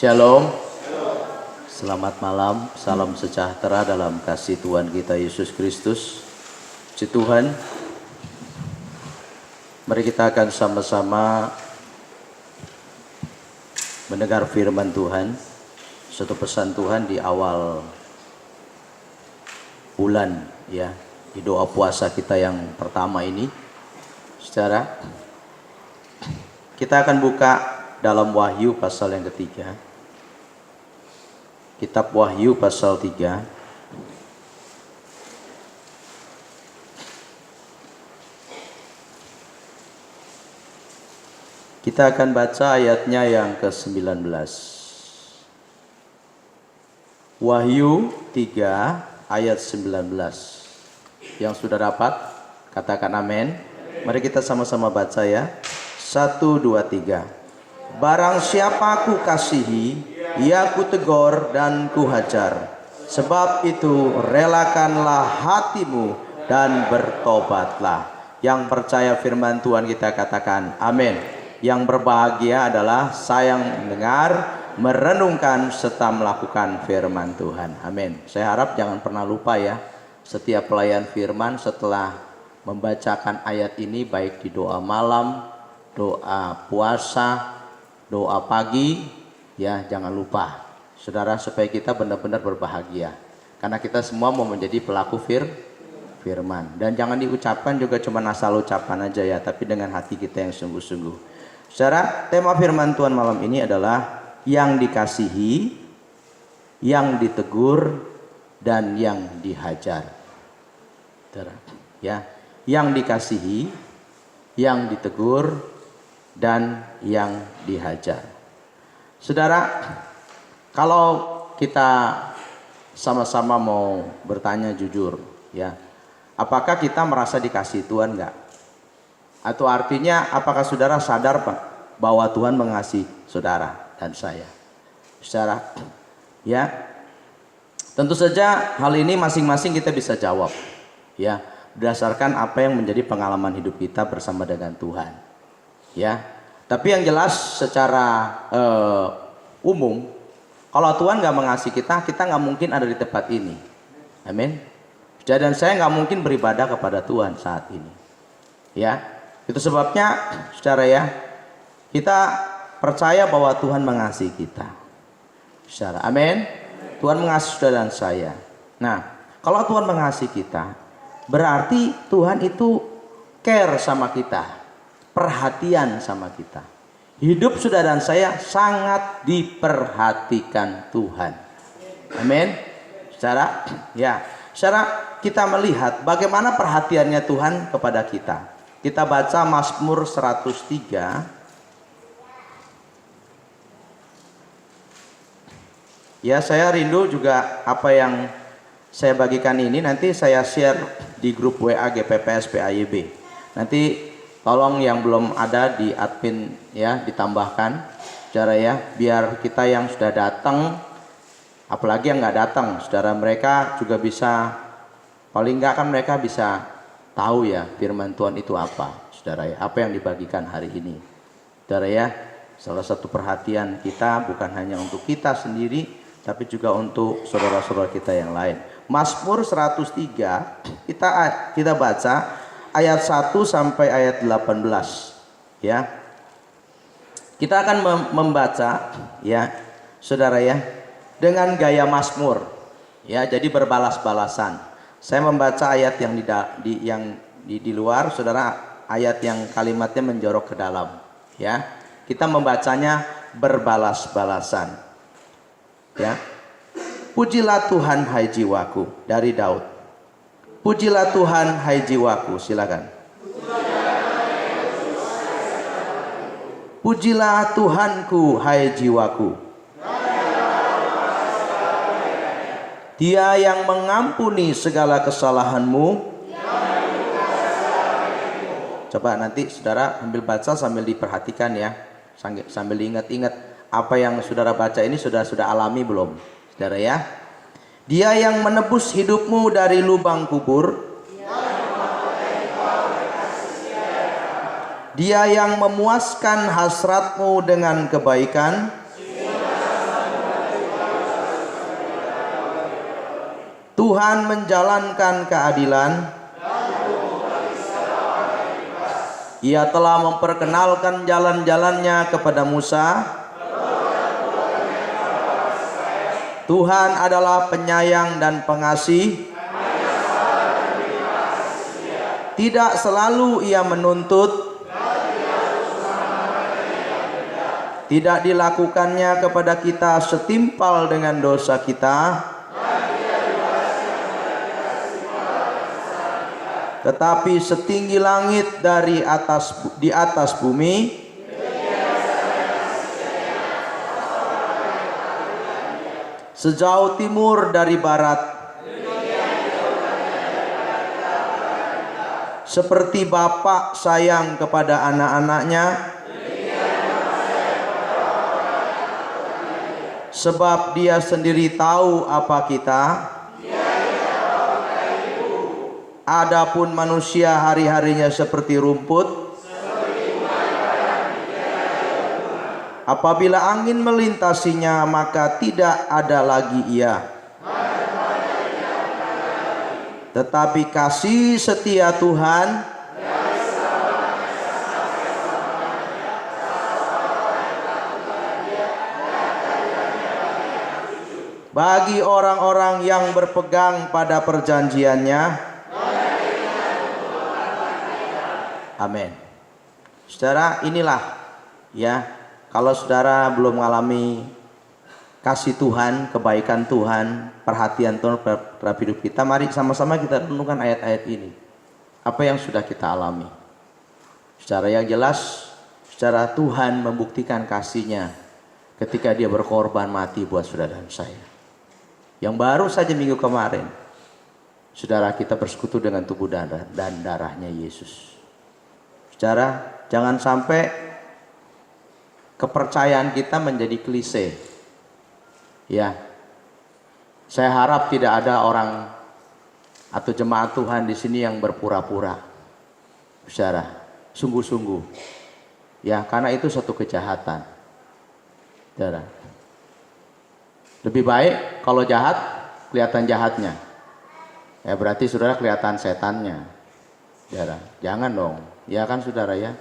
Shalom. Selamat malam, salam sejahtera dalam kasih Tuhan kita Yesus Kristus. Puji Tuhan. Mari kita akan sama-sama mendengar firman Tuhan. Satu pesan Tuhan di awal bulan ya, di doa puasa kita yang pertama ini. Saudara, kita akan buka dalam Wahyu pasal yang ketiga. Kitab Wahyu pasal 3. Kita akan baca ayatnya yang ke-19. Wahyu 3 ayat 19. Yang sudah dapat, katakan amin. Mari kita sama-sama baca ya. 1, 2, 3. Barang siapa ku kasihi, ia ku tegur dan ku hajar. Sebab itu relakanlah hatimu dan bertobatlah. Yang percaya firman Tuhan kita katakan amin. Yang berbahagia adalah saya yang mendengar, merenungkan serta melakukan firman Tuhan. Amin. Saya harap jangan pernah lupa ya, setiap pelayan firman setelah membacakan ayat ini, baik di doa malam, doa puasa, doa pagi, ya jangan lupa saudara, supaya kita benar-benar berbahagia. Karena kita semua mau menjadi pelaku firman. Dan jangan diucapkan juga cuma asal ucapan aja ya, tapi dengan hati kita yang sungguh-sungguh. Saudara, tema firman Tuhan malam ini adalah yang dikasihi, yang ditegur, dan yang dihajar. Saudara, ya, yang dikasihi, yang ditegur, dan yang dihajar. Saudara, kalau kita sama-sama mau bertanya jujur ya, apakah kita merasa dikasihi Tuhan enggak? Atau artinya apakah saudara sadar bahwa Tuhan mengasihi saudara dan saya? Saudara, ya, tentu saja hal ini masing-masing kita bisa jawab ya, berdasarkan apa yang menjadi pengalaman hidup kita bersama dengan Tuhan. Ya, tapi yang jelas secara umum, kalau Tuhan nggak mengasihi kita, kita nggak mungkin ada di tempat ini. Amin. Dan saya nggak mungkin beribadah kepada Tuhan saat ini. Ya, itu sebabnya, saudara ya, kita percaya bahwa Tuhan mengasihi kita. Saudara, amin. Tuhan mengasihi saudara dan saya. Nah, kalau Tuhan mengasihi kita, berarti Tuhan itu care sama kita. Perhatian sama kita. Hidup saudara dan saya sangat diperhatikan Tuhan. Amin. Secara ya, secara kita melihat bagaimana perhatiannya Tuhan kepada kita. Kita baca Mazmur 103. Ya, saya rindu juga apa yang saya bagikan ini nanti saya share di grup WA GPPS PAYB. Nanti tolong yang belum ada di admin ya, ditambahkan saudara ya, biar kita yang sudah datang, apalagi yang nggak datang, saudara, mereka juga bisa, paling nggak kan mereka bisa tahu ya firman Tuhan itu apa, saudara ya, apa yang dibagikan hari ini, saudara ya. Salah satu perhatian kita bukan hanya untuk kita sendiri, tapi juga untuk saudara-saudara kita yang lain. Mazmur 103 kita baca ayat 1 sampai ayat 18 ya. Kita akan membaca ya, saudara ya, dengan gaya Mazmur ya, jadi berbalas-balasan. Saya membaca ayat yang di luar, saudara, ayat yang kalimatnya menjorok ke dalam ya. Kita membacanya berbalas-balasan ya. Pujilah Tuhan hai jiwaku, dari Daud. Pujilah Tuhan hai jiwaku, silakan. Pujilah Tuhanku hai jiwaku. Dia yang mengampuni segala kesalahanmu. Coba nanti saudara sambil baca sambil diperhatikan ya, sambil diingat-ingat apa yang saudara baca ini sudah alami belum, saudara ya. Dia yang menebus hidupmu dari lubang kubur. Dia yang memuaskan hasratmu dengan kebaikan. Tuhan menjalankan keadilan. Ia telah memperkenalkan jalan-jalannya kepada Musa. Tuhan adalah penyayang dan pengasih. Tidak selalu ia menuntut. Tidak dilakukannya kepada kita setimpal dengan dosa kita, tetapi setinggi langit di atas bumi, sejauh timur dari barat, seperti Bapa sayang kepada anak-anaknya, sebab Dia sendiri tahu apa kita. Adapun manusia hari-harinya seperti rumput. Apabila angin melintasinya, maka tidak ada lagi ia. Tetapi kasih setia Tuhan bagi orang-orang yang berpegang pada perjanjiannya. Amin. Saudara, inilah ya, kalau saudara belum mengalami kasih Tuhan, kebaikan Tuhan, perhatian Tuhan terhadap hidup kita, mari sama-sama kita renungkan ayat-ayat ini. Apa yang sudah kita alami? Secara yang jelas, secara Tuhan membuktikan kasih-Nya ketika Dia berkorban mati buat saudara dan saya. Yang baru saja minggu kemarin, saudara, kita bersekutu dengan tubuh dan darahnya Yesus. Saudara, jangan sampai kepercayaan kita menjadi klise. Ya, saya harap tidak ada orang atau jemaat Tuhan di sini yang berpura-pura. Saudara, sungguh-sungguh. Ya, karena itu suatu kejahatan. Saudara, lebih baik kalau jahat kelihatan jahatnya. Ya, berarti saudara kelihatan setannya. Saudara, jangan dong. Ya kan saudara ya.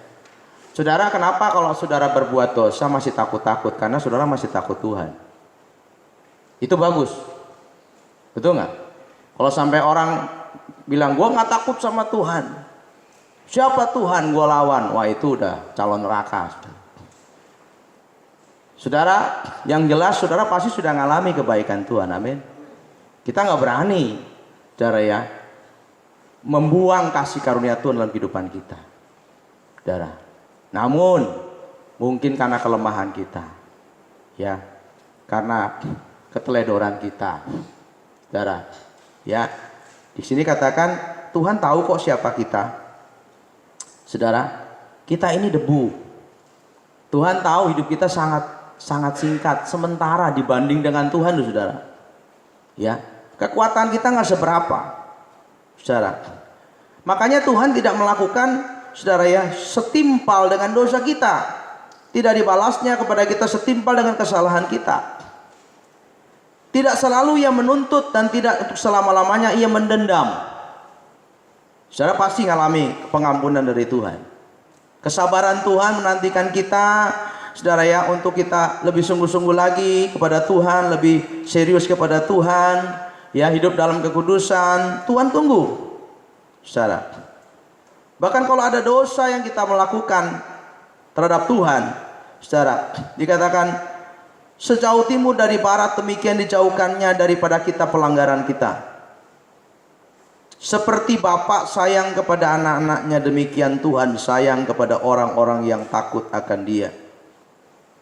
Saudara, kenapa kalau saudara berbuat dosa masih takut-takut? Karena saudara masih takut Tuhan. Itu bagus. Betul nggak? Kalau sampai orang bilang gue nggak takut sama Tuhan, siapa Tuhan gue lawan? Wah, itu udah calon neraka. Saudara, yang jelas saudara pasti sudah ngalami kebaikan Tuhan. Amin. Kita nggak berani, saudara ya, membuang kasih karunia Tuhan dalam kehidupan kita. Saudara. Namun mungkin karena kelemahan kita, ya, karena keteledoran kita, saudara, ya. Di sini katakan Tuhan tahu kok siapa kita, saudara. Kita ini debu. Tuhan tahu hidup kita sangat singkat, sementara dibanding dengan Tuhan, saudara. Ya, kekuatan kita nggak seberapa, saudara. Makanya Tuhan tidak melakukan, saudara ya, setimpal dengan dosa kita. Tidak dibalasnya kepada kita setimpal dengan kesalahan kita. Tidak selalu Ia menuntut dan tidak untuk selama-lamanya Ia mendendam. Saudara pasti ngalami pengampunan dari Tuhan. Kesabaran Tuhan menantikan kita, saudara ya, untuk kita lebih sungguh-sungguh lagi kepada Tuhan, lebih serius kepada Tuhan, ya, hidup dalam kekudusan. Tuhan tunggu, saudara. Bahkan kalau ada dosa yang kita melakukan terhadap Tuhan, saudara, dikatakan sejauh timur dari barat demikian dijauhkannya daripada kita pelanggaran kita. Seperti Bapa sayang kepada anak-anaknya, demikian Tuhan sayang kepada orang-orang yang takut akan Dia.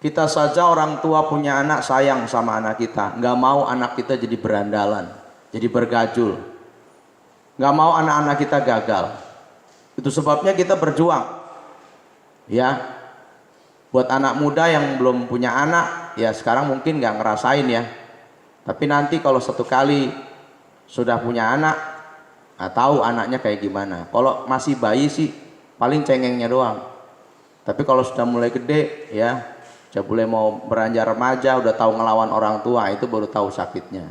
Kita saja orang tua punya anak, sayang sama anak kita, nggak mau anak kita jadi berandalan, jadi bergajul, nggak mau anak-anak kita gagal. Itu sebabnya kita berjuang, ya, buat anak muda yang belum punya anak, ya sekarang mungkin nggak ngerasain ya, tapi nanti kalau satu kali sudah punya anak, tahu anaknya kayak gimana. Kalau masih bayi sih paling cengengnya doang, tapi kalau sudah mulai gede, ya, sudah mulai mau beranjak remaja, udah tahu ngelawan orang tua, itu baru tahu sakitnya,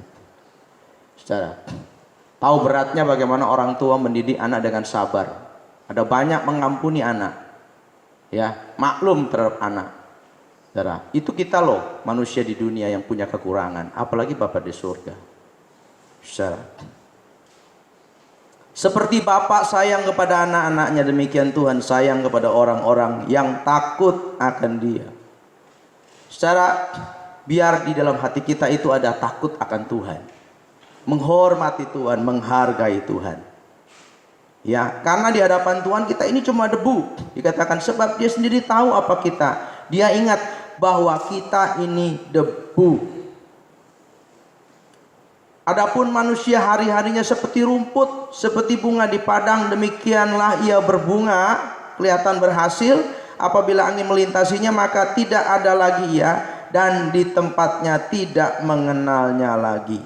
saudara. Tahu beratnya bagaimana orang tua mendidik anak dengan sabar. Ada banyak mengampuni anak, ya, maklum terhadap anak. Saudara, itu kita loh manusia di dunia yang punya kekurangan, apalagi Bapa di surga. Saudara, seperti Bapak sayang kepada anak-anaknya, demikian Tuhan sayang kepada orang-orang yang takut akan Dia. Secara biar di dalam hati kita itu ada takut akan Tuhan, menghormati Tuhan, menghargai Tuhan. Ya, karena di hadapan Tuhan kita ini cuma debu. Dikatakan sebab Dia sendiri tahu apa kita. Dia ingat bahwa kita ini debu. Adapun manusia hari-harinya seperti rumput, seperti bunga di padang, demikianlah ia berbunga, kelihatan berhasil. Apabila angin melintasinya, maka tidak ada lagi ia, dan di tempatnya tidak mengenalnya lagi.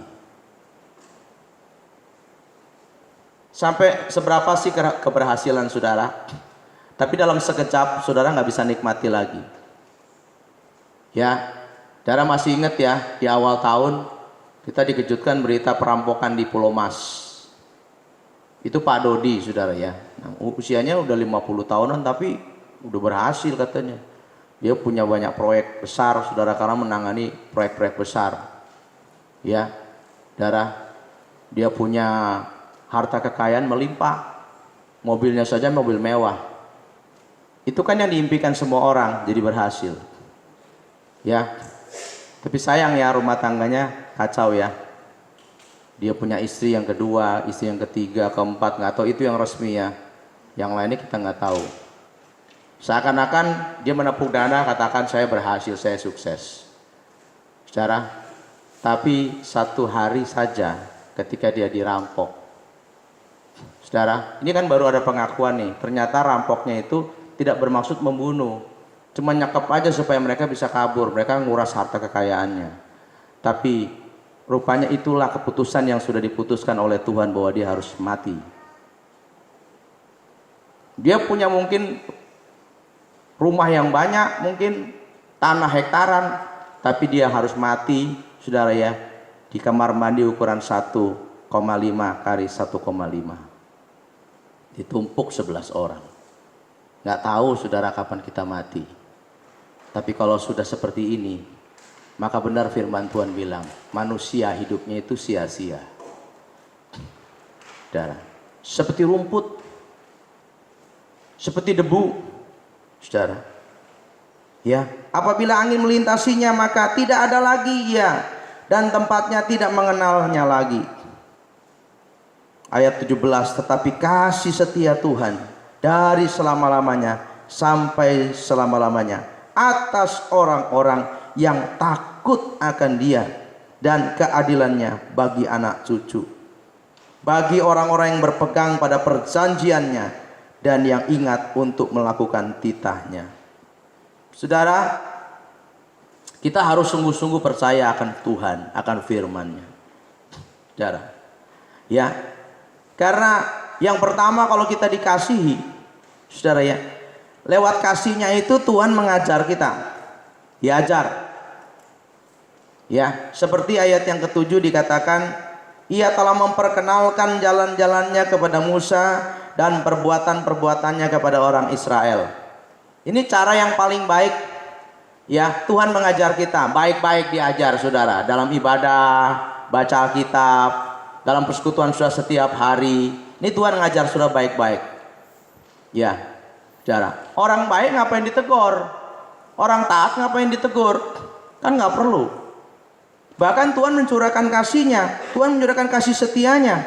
Sampai seberapa sih keberhasilan saudara? Tapi dalam sekejap saudara nggak bisa nikmati lagi. Ya, saudara masih ingat ya, di awal tahun kita dikejutkan berita perampokan di Pulau Mas. Itu Pak Dodi saudara ya. Nah, usianya udah 50 tahunan tapi udah berhasil katanya. Dia punya banyak proyek besar saudara, karena menangani proyek-proyek besar. Ya, saudara, dia punya harta kekayaan melimpah. Mobilnya saja mobil mewah. Itu kan yang diimpikan semua orang, jadi berhasil. Ya, tapi sayang ya, rumah tangganya kacau ya. Dia punya istri yang kedua, istri yang ketiga, keempat, nggak tahu itu yang resmi ya. Yang lainnya kita nggak tahu. Seakan-akan dia menepuk dana, katakan saya berhasil, saya sukses. Saudara, tapi satu hari saja ketika dia dirampok. Saudara, ini kan baru ada pengakuan nih. Ternyata rampoknya itu tidak bermaksud membunuh. Cuma nyekep aja supaya mereka bisa kabur. Mereka nguras harta kekayaannya. Tapi rupanya itulah keputusan yang sudah diputuskan oleh Tuhan bahwa dia harus mati. Dia punya mungkin rumah yang banyak, mungkin tanah hektaran, tapi dia harus mati, saudara ya, di kamar mandi ukuran 1,5 kali 1,5. Ditumpuk 11 orang. Nggak tahu saudara kapan kita mati. Tapi kalau sudah seperti ini, maka benar firman Tuhan bilang, manusia hidupnya itu sia-sia. Saudara, seperti rumput, seperti debu, saudara. Ya, apabila angin melintasinya, maka tidak ada lagi ia, dan tempatnya tidak mengenalnya lagi. Ayat 17, tetapi kasih setia Tuhan dari selama-lamanya sampai selama-lamanya atas orang-orang yang takut akan Dia, dan keadilannya bagi anak cucu, bagi orang-orang yang berpegang pada perjanjiannya dan yang ingat untuk melakukan titahnya. Saudara, kita harus sungguh-sungguh percaya akan Tuhan, akan firman-Nya. Saudara, ya, karena yang pertama kalau kita dikasihi, saudara ya, lewat kasihnya itu Tuhan mengajar kita, diajar. Ya, seperti ayat yang ke-7 dikatakan, Ia telah memperkenalkan jalan-jalannya kepada Musa dan perbuatan-perbuatannya kepada orang Israel. Ini cara yang paling baik. Ya, Tuhan mengajar kita, baik-baik diajar saudara, dalam ibadah, baca Alkitab, dalam persekutuan saudara setiap hari. Ini Tuhan mengajar saudara baik-baik. Ya, saudara, orang baik ngapain ditegur? Orang taat ngapain ditegur? Kan nggak perlu. Bahkan Tuhan mencurahkan kasih-Nya, Tuhan mencurahkan kasih setia-Nya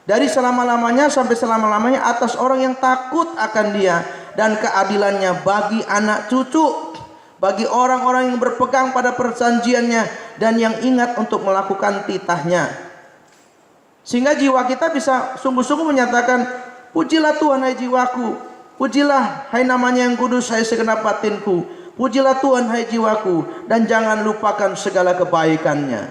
dari selama-lamanya sampai selama-lamanya atas orang yang takut akan Dia, dan keadilannya bagi anak cucu, bagi orang-orang yang berpegang pada perjanjiannya dan yang ingat untuk melakukan titahnya. Sehingga jiwa kita bisa sungguh-sungguh menyatakan, pujilah Tuhan hai jiwaku, pujilah hai namanya yang kudus hai segenap batinku, pujilah Tuhan hai jiwaku, dan jangan lupakan segala kebaikannya.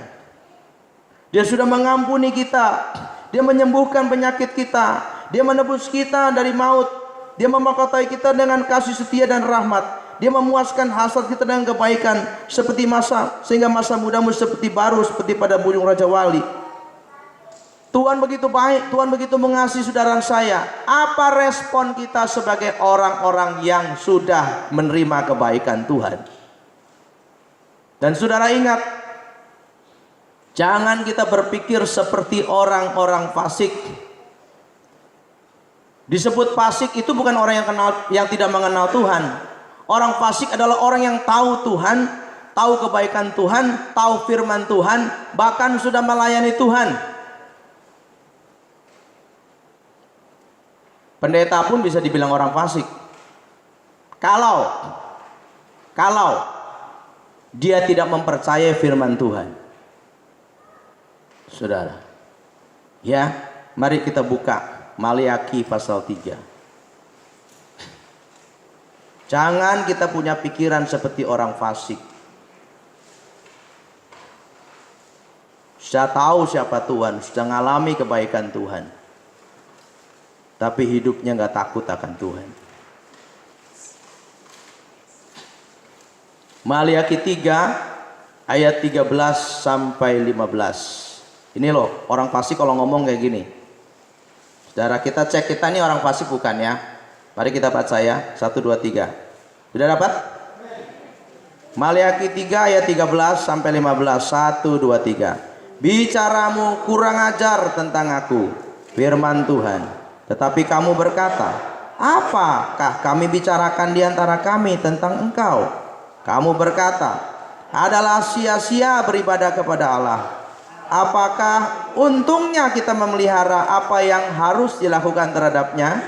Dia sudah mengampuni kita, Dia menyembuhkan penyakit kita, Dia menebus kita dari maut, Dia memahkotai kita dengan kasih setia dan rahmat, Dia memuaskan hasrat kita dengan kebaikan seperti sehingga masa mudamu seperti baru, seperti pada burung Raja Wali. Tuhan begitu baik, Tuhan begitu mengasihi saudara saya. Apa respon kita sebagai orang-orang yang sudah menerima kebaikan Tuhan? Dan saudara ingat, jangan kita berpikir seperti orang-orang fasik. Disebut fasik itu bukan orang yang tidak mengenal Tuhan. Orang fasik adalah orang yang tahu Tuhan, tahu kebaikan Tuhan, tahu firman Tuhan, bahkan sudah melayani Tuhan. Pendeta pun bisa dibilang orang fasik kalau dia tidak mempercayai firman Tuhan. Saudara, ya, mari kita buka Maliaki pasal 3. Jangan kita punya pikiran seperti orang fasik. Sudah tahu siapa Tuhan, sudah mengalami kebaikan Tuhan, tapi hidupnya nggak takut akan Tuhan. Maliaki 3 ayat 13 sampai 15. Ini loh, orang fasik kalau ngomong kayak gini. Saudara, kita cek kita ini orang fasik bukan ya? Mari kita baca ya. 1, 2, 3. Sudah dapat? Maliaki 3 ayat 13 sampai 15. 1, 2, 3. Bicaramu kurang ajar tentang aku, firman Tuhan. Tetapi kamu berkata, apakah kami bicarakan di antara kami tentang engkau? Kamu berkata, adalah sia-sia beribadah kepada Allah. Apakah untungnya kita memelihara apa yang harus dilakukan terhadapnya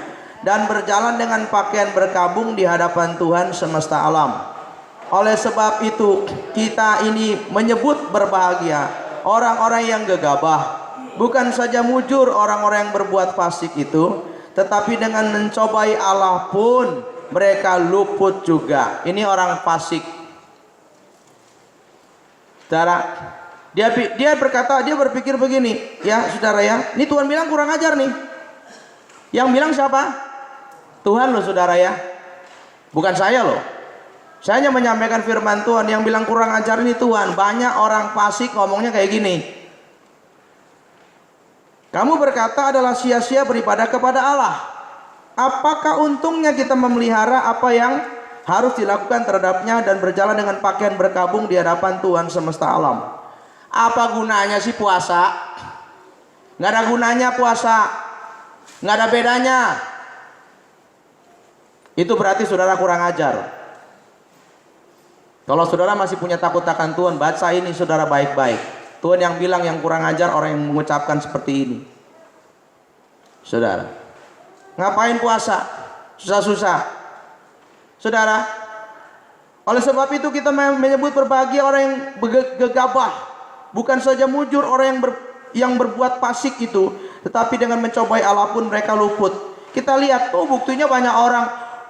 dan berjalan dengan pakaian berkabung di hadapan Tuhan semesta alam? Oleh sebab itu kita ini menyebut berbahagia orang-orang yang gegabah, bukan saja mujur orang-orang yang berbuat fasik itu, tetapi dengan mencobai Allah pun mereka luput juga. Ini orang fasik. Saudara, dia berkata, dia berpikir begini, ya saudara ya, ini Tuhan bilang kurang ajar nih. Yang bilang siapa? Tuhan loh saudara ya, bukan saya loh. Saya hanya menyampaikan firman Tuhan. Yang bilang kurang ajar ini Tuhan. Banyak orang fasik ngomongnya kayak gini. Kamu berkata adalah sia-sia beribadah kepada Allah. Apakah untungnya kita memelihara apa yang harus dilakukan terhadapnya dan berjalan dengan pakaian berkabung di hadapan Tuhan semesta alam? Apa gunanya sih puasa? Nggak ada gunanya puasa, nggak ada bedanya. Itu berarti saudara kurang ajar. Kalau saudara masih punya takut akan Tuhan, baca ini saudara baik-baik. Tuhan yang bilang yang kurang ajar orang yang mengucapkan seperti ini. Saudara, ngapain puasa? Susah-susah. Saudara, oleh sebab itu kita menyebut berbahagia orang yang gegabah, bukan saja mujur orang yang berbuat fasik itu, tetapi dengan mencobai Allah pun mereka luput. Kita lihat tuh buktinya banyak orang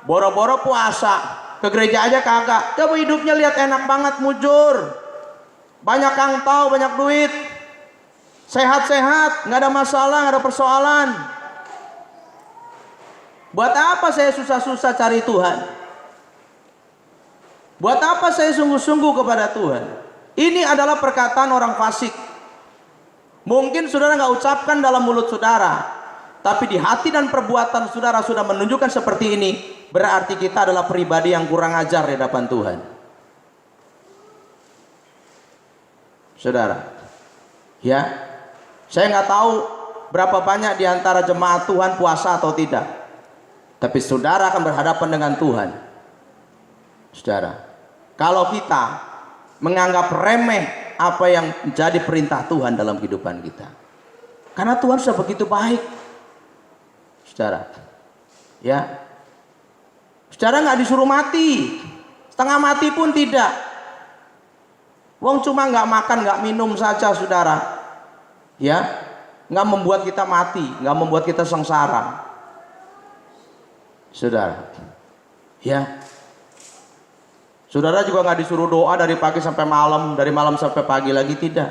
boro-boro puasa, ke gereja aja kagak. Coba hidupnya lihat enak banget, mujur, banyak kangtau, banyak duit, sehat-sehat, nggak ada masalah, nggak ada persoalan. Buat apa saya susah-susah cari Tuhan? Buat apa saya sungguh-sungguh kepada Tuhan? Ini adalah perkataan orang fasik. Mungkin saudara nggak ucapkan dalam mulut saudara, tapi di hati dan perbuatan saudara sudah menunjukkan seperti ini. Berarti kita adalah pribadi yang kurang ajar di hadapan Tuhan. Saudara, ya, saya nggak tahu berapa banyak di antara jemaat Tuhan puasa atau tidak, tapi saudara akan berhadapan dengan Tuhan. Saudara, kalau kita menganggap remeh apa yang menjadi perintah Tuhan dalam kehidupan kita, karena Tuhan sudah begitu baik. Saudara, ya, saudara nggak disuruh mati, setengah mati pun tidak. Wong cuma nggak makan, nggak minum saja, saudara, ya, nggak membuat kita mati, nggak membuat kita sengsara, saudara, ya. Saudara juga nggak disuruh doa dari pagi sampai malam, dari malam sampai pagi lagi, tidak.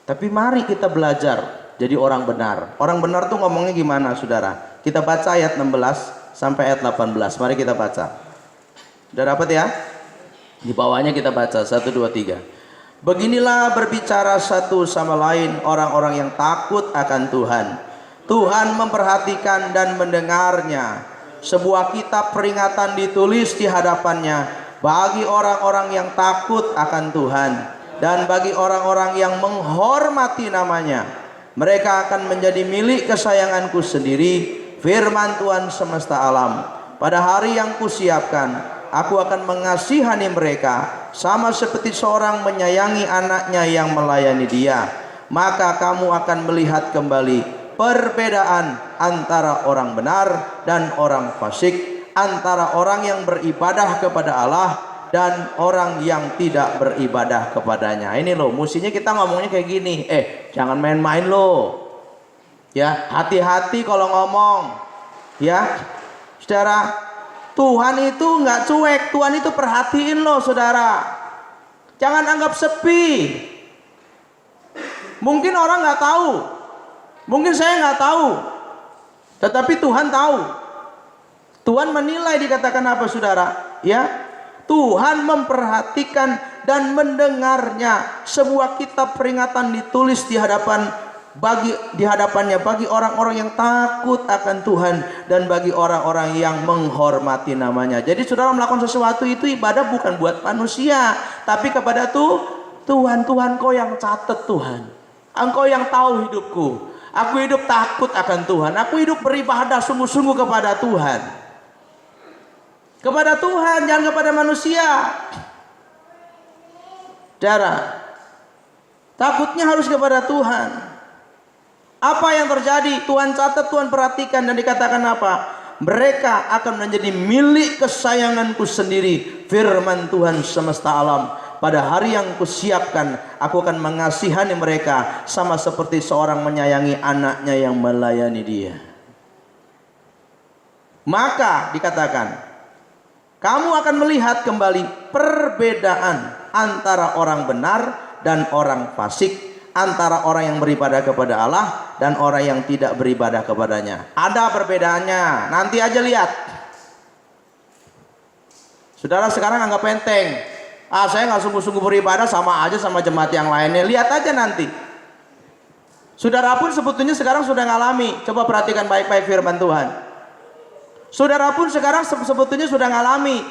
Tapi mari kita belajar jadi orang benar. Orang benar tuh ngomongnya gimana, saudara? Kita baca ayat 16 sampai ayat 18. Mari kita baca. Sudah dapat ya? Di bawahnya kita baca 1, 2, 3. Beginilah berbicara satu sama lain orang-orang yang takut akan Tuhan. Tuhan memperhatikan dan mendengarnya. Sebuah kitab peringatan ditulis di hadapannya bagi orang-orang yang takut akan Tuhan dan bagi orang-orang yang menghormati namanya. Mereka akan menjadi milik kesayanganku sendiri, firman Tuhan semesta alam. Pada hari yang kusiapkan, aku akan mengasihani mereka sama seperti seorang menyayangi anaknya yang melayani dia. Maka kamu akan melihat kembali perbedaan antara orang benar dan orang fasik, antara orang yang beribadah kepada Allah dan orang yang tidak beribadah kepadanya. Ini loh, mestinya kita ngomongnya kayak gini. Jangan main-main loh. Ya, hati-hati kalau ngomong. Ya, saudara, Tuhan itu nggak cuek. Tuhan itu perhatiin loh, saudara. Jangan anggap sepi. Mungkin orang nggak tahu. Mungkin saya nggak tahu, tetapi Tuhan tahu. Tuhan menilai, dikatakan apa, saudara? Ya, Tuhan memperhatikan dan mendengarnya. Sebuah kitab peringatan ditulis di hadapannya bagi orang-orang yang takut akan Tuhan dan bagi orang-orang yang menghormati namanya. Jadi saudara melakukan sesuatu itu ibadah bukan buat manusia, tapi kepada Tuhan. Tuhan, Kau yang catat Tuhan. Engkau yang tahu hidupku. Aku hidup takut akan Tuhan. Aku hidup beribadah sungguh-sungguh kepada Tuhan. Kepada Tuhan, jangan kepada manusia. Saudara, takutnya harus kepada Tuhan. Apa yang terjadi? Tuhan catat, Tuhan perhatikan, dan dikatakan apa? Mereka akan menjadi milik kesayanganku sendiri, firman Tuhan semesta alam. Pada hari yang kusiapkan, aku akan mengasihani mereka sama seperti seorang menyayangi anaknya yang melayani dia. Maka dikatakan, kamu akan melihat kembali perbedaan antara orang benar dan orang fasik, antara orang yang beribadah kepada Allah dan orang yang tidak beribadah kepadanya. Ada perbedaannya, nanti aja lihat. Saudara sekarang anggap enteng. Saya nggak sungguh-sungguh beribadah, sama aja sama jemaat yang lainnya. Lihat aja nanti. Saudara pun sebetulnya sekarang sudah ngalami. Coba perhatikan baik-baik firman Tuhan. Saudara pun sekarang sebetulnya sudah ngalami.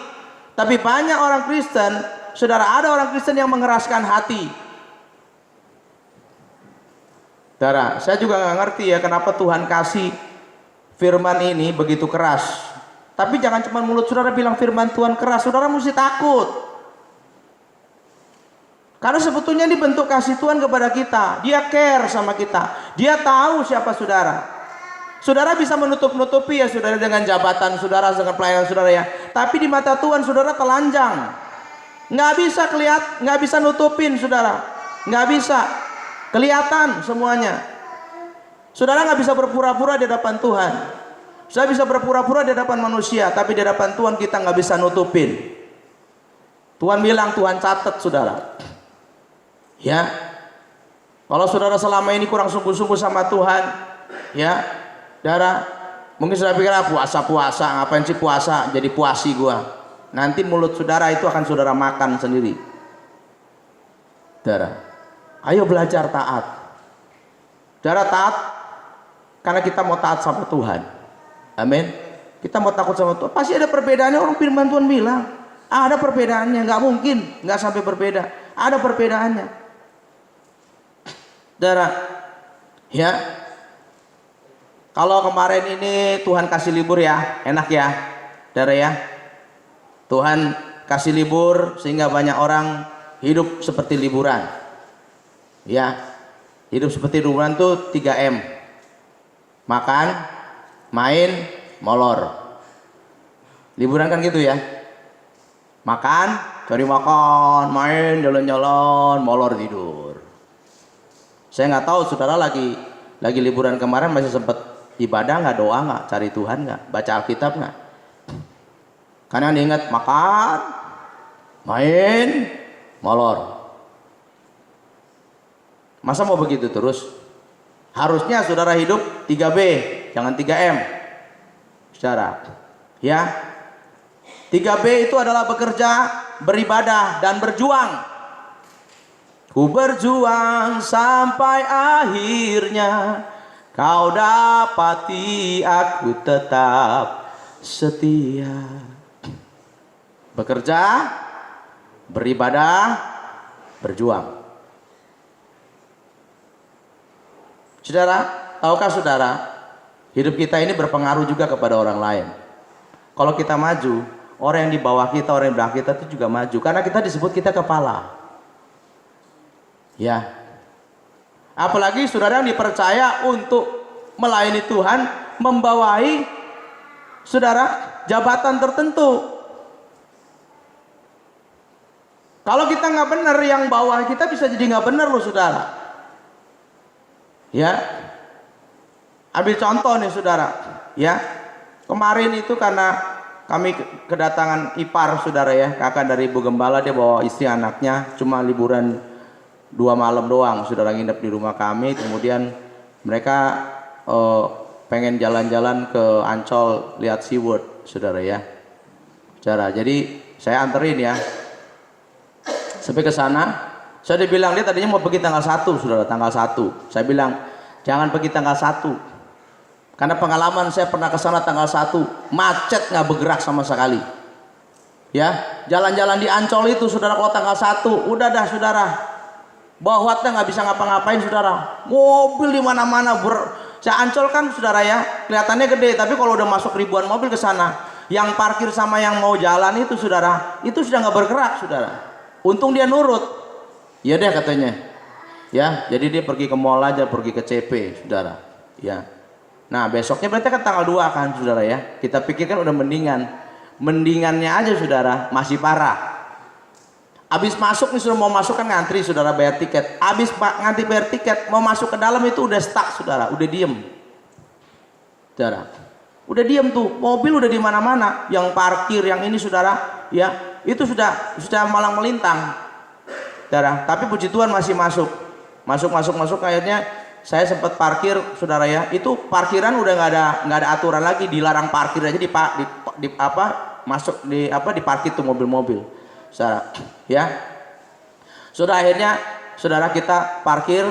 Tapi banyak orang Kristen, saudara, ada orang Kristen yang mengeraskan hati. Saudara, saya juga nggak ngerti ya kenapa Tuhan kasih firman ini begitu keras. Tapi jangan cuma mulut saudara bilang firman Tuhan keras, saudara mesti takut. Karena sebetulnya dibentuk kasih Tuhan kepada kita. Dia care sama kita. Dia tahu siapa saudara. Saudara bisa menutup-nutupi ya saudara dengan jabatan saudara, dengan pelayanan saudara ya. Tapi di mata Tuhan saudara telanjang. Nggak bisa nggak bisa nutupin saudara. Nggak bisa. Kelihatan semuanya. Saudara nggak bisa berpura-pura di hadapan Tuhan. Saya bisa berpura-pura di hadapan manusia, tapi di hadapan Tuhan kita nggak bisa nutupin. Tuhan bilang, Tuhan catat saudara. Ya, kalau saudara selama ini kurang sungguh-sungguh sama Tuhan, ya, saudara, mungkin saudara pikir puasa, ngapain sih puasa? Jadi puasi gua. Nanti mulut saudara itu akan saudara makan sendiri. Saudara, ayo belajar taat. Saudara taat karena kita mau taat sama Tuhan. Amin. Kita mau takut sama Tuhan. Pasti ada perbedaannya. Orang firman Tuhan bilang ada perbedaannya. Nggak mungkin nggak sampai berbeda. Ada perbedaannya. Saudara, ya, kalau kemarin ini Tuhan kasih libur ya, enak ya, saudara ya. Tuhan kasih libur sehingga banyak orang hidup seperti liburan. Ya, hidup seperti liburan tuh 3M. Makan, main, molor. Liburan kan gitu ya. Makan, cari makan, main, jalan-jalan, molor, tidur. Saya nggak tahu saudara lagi liburan kemarin masih sempat ibadah nggak, doa nggak, cari Tuhan nggak, baca Alkitab nggak? Karena diingat makan, main, molor. Masa mau begitu terus? Harusnya saudara hidup 3B, jangan 3M. Saudara, ya. 3B itu adalah bekerja, beribadah, dan berjuang. Ku berjuang sampai akhirnya kau dapati aku tetap setia. Bekerja, beribadah, berjuang. Saudara, tahukah saudara, hidup kita ini berpengaruh juga kepada orang lain. Kalau kita maju, orang yang di bawah kita, orang yang di belakang kita itu juga maju. Karena kita disebut kita kepala. Ya. Apalagi saudara yang dipercaya untuk melayani Tuhan, membawahi saudara jabatan tertentu. Kalau kita nggak benar, yang bawah kita bisa jadi nggak benar loh saudara. Ya. Ambil contoh nih saudara. Ya. Kemarin itu karena kami kedatangan ipar saudara ya, kakak dari Ibu Gembala, dia bawa istri anaknya, cuma liburan 2 malam doang saudara, nginep di rumah kami. Kemudian mereka pengen jalan-jalan ke Ancol lihat SeaWorld saudara ya. Saudara, jadi saya anterin ya. Sampai ke sana, saya bilang, dia tadinya mau pergi tanggal 1 saudara, tanggal 1. Saya bilang, jangan pergi tanggal 1. Karena pengalaman saya pernah ke sana tanggal 1, macet nggak bergerak sama sekali. Ya, jalan-jalan di Ancol itu saudara kalau tanggal 1, udah dah saudara. Bawahnya nggak bisa ngapa-ngapain saudara. Mobil di mana-mana Ancol kan saudara ya, kelihatannya gede, tapi kalau udah masuk ribuan mobil ke sana, yang parkir sama yang mau jalan itu saudara, itu sudah nggak bergerak saudara. Untung dia nurut. Ya deh katanya. Ya, jadi dia pergi ke mall aja, pergi ke CP saudara. Ya. Nah, besoknya berarti kan tanggal 2 kan saudara ya. Kita pikirkan udah mendingan. Mendingannya aja saudara, masih parah. Habis masuk nih, sudah mau masuk kan ngantri saudara, bayar tiket. Habis ngantri bayar tiket, mau masuk ke dalam itu udah stuck saudara, udah diem. Saudara, udah diem tuh, mobil udah di mana-mana, yang parkir, yang ini saudara, ya, itu sudah malang melintang. Saudara, tapi puji Tuhan masih masuk. Masuk akhirnya saya sempat parkir saudara ya. Itu parkiran udah nggak ada aturan lagi, dilarang parkir aja di parkir tuh mobil-mobil. Saudara, ya. Sudah akhirnya saudara kita parkir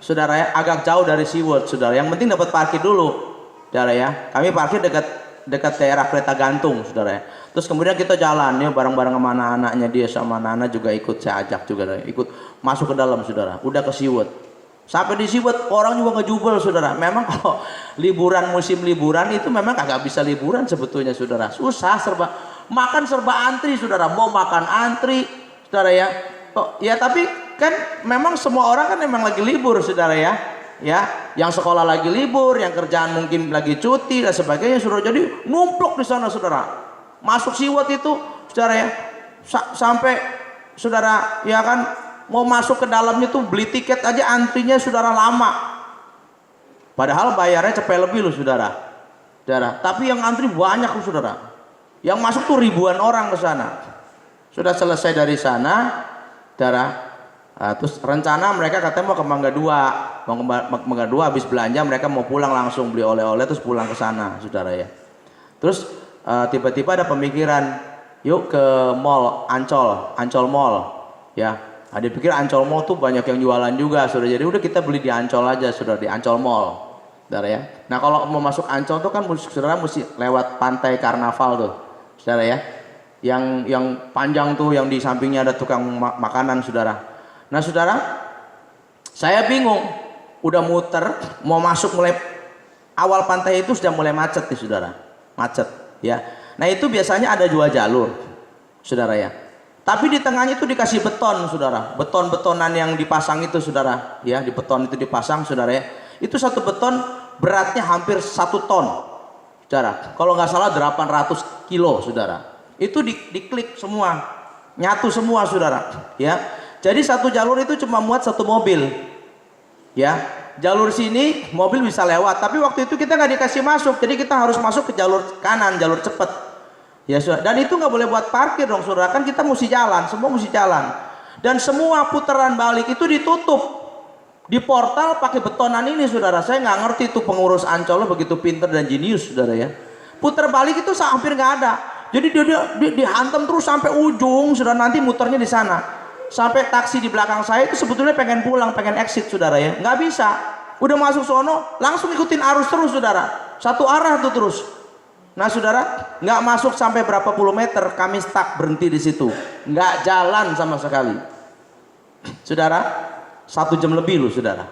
saudara ya agak jauh dari SeaWorld saudara. Yang penting dapat parkir dulu. Saudara ya. Kami parkir dekat daerah kereta gantung saudara ya. Terus kemudian kita jalan ya bareng-bareng sama anak-anaknya, dia sama anak-anak juga ikut, saya ajak juga ikut masuk ke dalam saudara. Udah ke SeaWorld. Sampai di SeaWorld orang juga ngejubel saudara. Memang kalau musim liburan itu memang kagak bisa liburan sebetulnya saudara. Susah, makan serba antri saudara, mau makan antri saudara ya. Oh, ya tapi kan memang semua orang kan memang lagi libur saudara ya. Ya, yang sekolah lagi libur, yang kerjaan mungkin lagi cuti dan sebagainya saudara. Jadi numpluk di sana saudara. Masuk SeaWorld itu saudara ya. Sampai saudara ya kan mau masuk ke dalamnya tuh beli tiket aja antrinya saudara lama. Padahal bayarnya cepet lebih loh saudara. Saudara, tapi yang antri banyak loh saudara. Yang masuk tuh ribuan orang ke sana. Sudah selesai dari sana, saudara. Terus rencana mereka katanya mau ke Mangga 2. Mau ke Mangga 2 habis belanja mereka mau pulang langsung beli oleh-oleh terus pulang ke sana, saudara ya. Terus tiba-tiba ada pemikiran, yuk ke mall Ancol Mall. Ya. Ada pikir Ancol Mall tuh banyak yang jualan juga, saudara. Jadi udah kita beli di Ancol aja, saudara, di Ancol Mall. Saudara ya. Nah, kalau mau masuk Ancol tuh kan saudara mesti lewat pantai Karnaval tuh. Saudara ya, yang panjang tuh, yang di sampingnya ada tukang makanan saudara. Nah saudara, saya bingung, udah muter mau masuk, mulai awal pantai itu sudah mulai macet nih saudara, macet ya. Nah itu biasanya ada 2 jalur saudara ya, tapi di tengahnya itu dikasih beton saudara, beton-betonan yang dipasang itu saudara ya, di beton itu dipasang saudara ya. Itu satu beton beratnya hampir 1 ton saudara, kalau nggak salah 800 kilo saudara. Itu diklik semua, nyatu semua saudara ya. Jadi satu jalur itu cuma muat 1 mobil ya. Jalur sini mobil bisa lewat, tapi waktu itu kita nggak dikasih masuk, jadi kita harus masuk ke jalur kanan, jalur cepet ya saudara. Dan itu nggak boleh buat parkir dong saudara, kan kita mesti jalan, semua mesti jalan. Dan semua putaran balik itu ditutup di portal pakai betonan ini saudara. Saya nggak ngerti tuh pengurus Ancol begitu pinter dan jenius saudara ya. Putar balik itu hampir nggak ada. Jadi dia dihantam terus sampai ujung saudara, nanti muternya di sana. sampai taksi di belakang saya itu sebetulnya pengen pulang, pengen exit saudara ya, nggak bisa. Udah masuk sono, langsung ikutin arus terus saudara, satu arah tuh terus. Nah saudara, nggak masuk sampai berapa puluh meter, kami stuck, berhenti di situ, nggak jalan sama sekali. Saudara, 1 jam lebih loh saudara.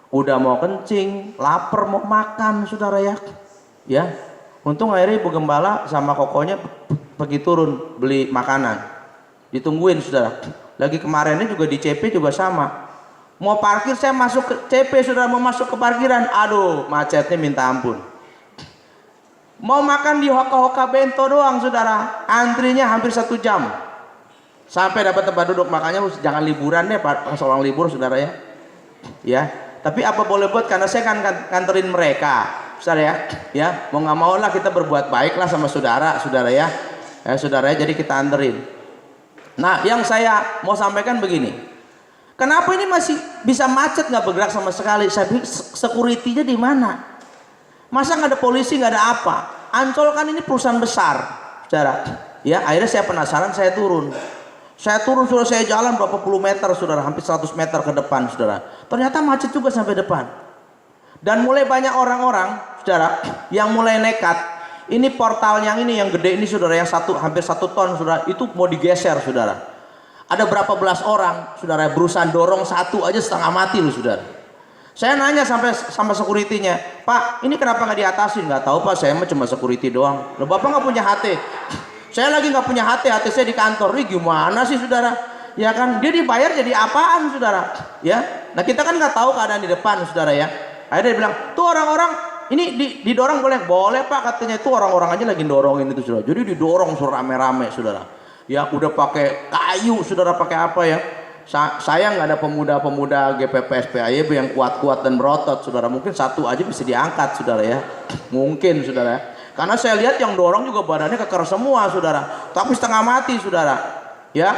Udah mau kencing, lapar mau makan saudara ya. Ya, untung akhirnya Ibu Gembala sama kokonya pergi turun beli makanan. Ditungguin saudara. Lagi kemarinnya juga di CP juga sama. Mau parkir saya masuk ke CP saudara, mau masuk ke parkiran, aduh macetnya minta ampun. Mau makan di Hoka-Hoka Bento doang saudara, antrinya hampir 1 jam sampai dapat tempat duduk. Makanya jangan liburan deh pas orang libur saudara ya. Ya, tapi apa boleh buat, karena saya kan nganterin mereka saudara ya. Ya, mau nggak mau lah kita berbuat baik lah sama saudara ya. Saudara ya, jadi kita anterin. Nah, yang saya mau sampaikan begini. Kenapa ini masih bisa macet nggak bergerak sama sekali? Saya pikir security-nya di mana? Masa nggak ada polisi, nggak ada apa? Ancol kan ini perusahaan besar, saudara. Ya, akhirnya saya penasaran, saya turun. Saudara, saya jalan berapa puluh meter, saudara, hampir 100 meter ke depan, saudara. Ternyata macet juga sampai depan. Dan mulai banyak orang-orang, saudara, yang mulai nekat. Ini portal yang ini, yang gede ini, saudara, yang hampir 1 ton, saudara, itu mau digeser, saudara. Ada berapa belas orang, saudara, berusaha dorong satu aja setengah mati loh, saudara. Saya nanya sampai sama security-nya, Pak, ini kenapa nggak diatasin? Nggak tahu Pak, saya cuma security doang. Loh, Bapak nggak punya HT? Saya lagi nggak punya HT saya di kantor. Ini gimana sih saudara? Ya kan, dia dibayar jadi apaan saudara? Ya, nah kita kan nggak tahu keadaan di depan saudara ya. Akhirnya dia bilang, tuh orang-orang ini didorong boleh? Boleh Pak, katanya. Itu orang-orang aja lagi dorongin itu saudara. Jadi didorong rame-rame saudara. Ya udah pakai kayu saudara, pakai apa ya? Saya nggak ada pemuda-pemuda GPP SPAYB yang kuat-kuat dan berotot saudara. Mungkin satu aja bisa diangkat saudara ya. Mungkin saudara ya. Karena saya lihat yang dorong juga badannya keker semua saudara. Tapi setengah mati saudara. Ya.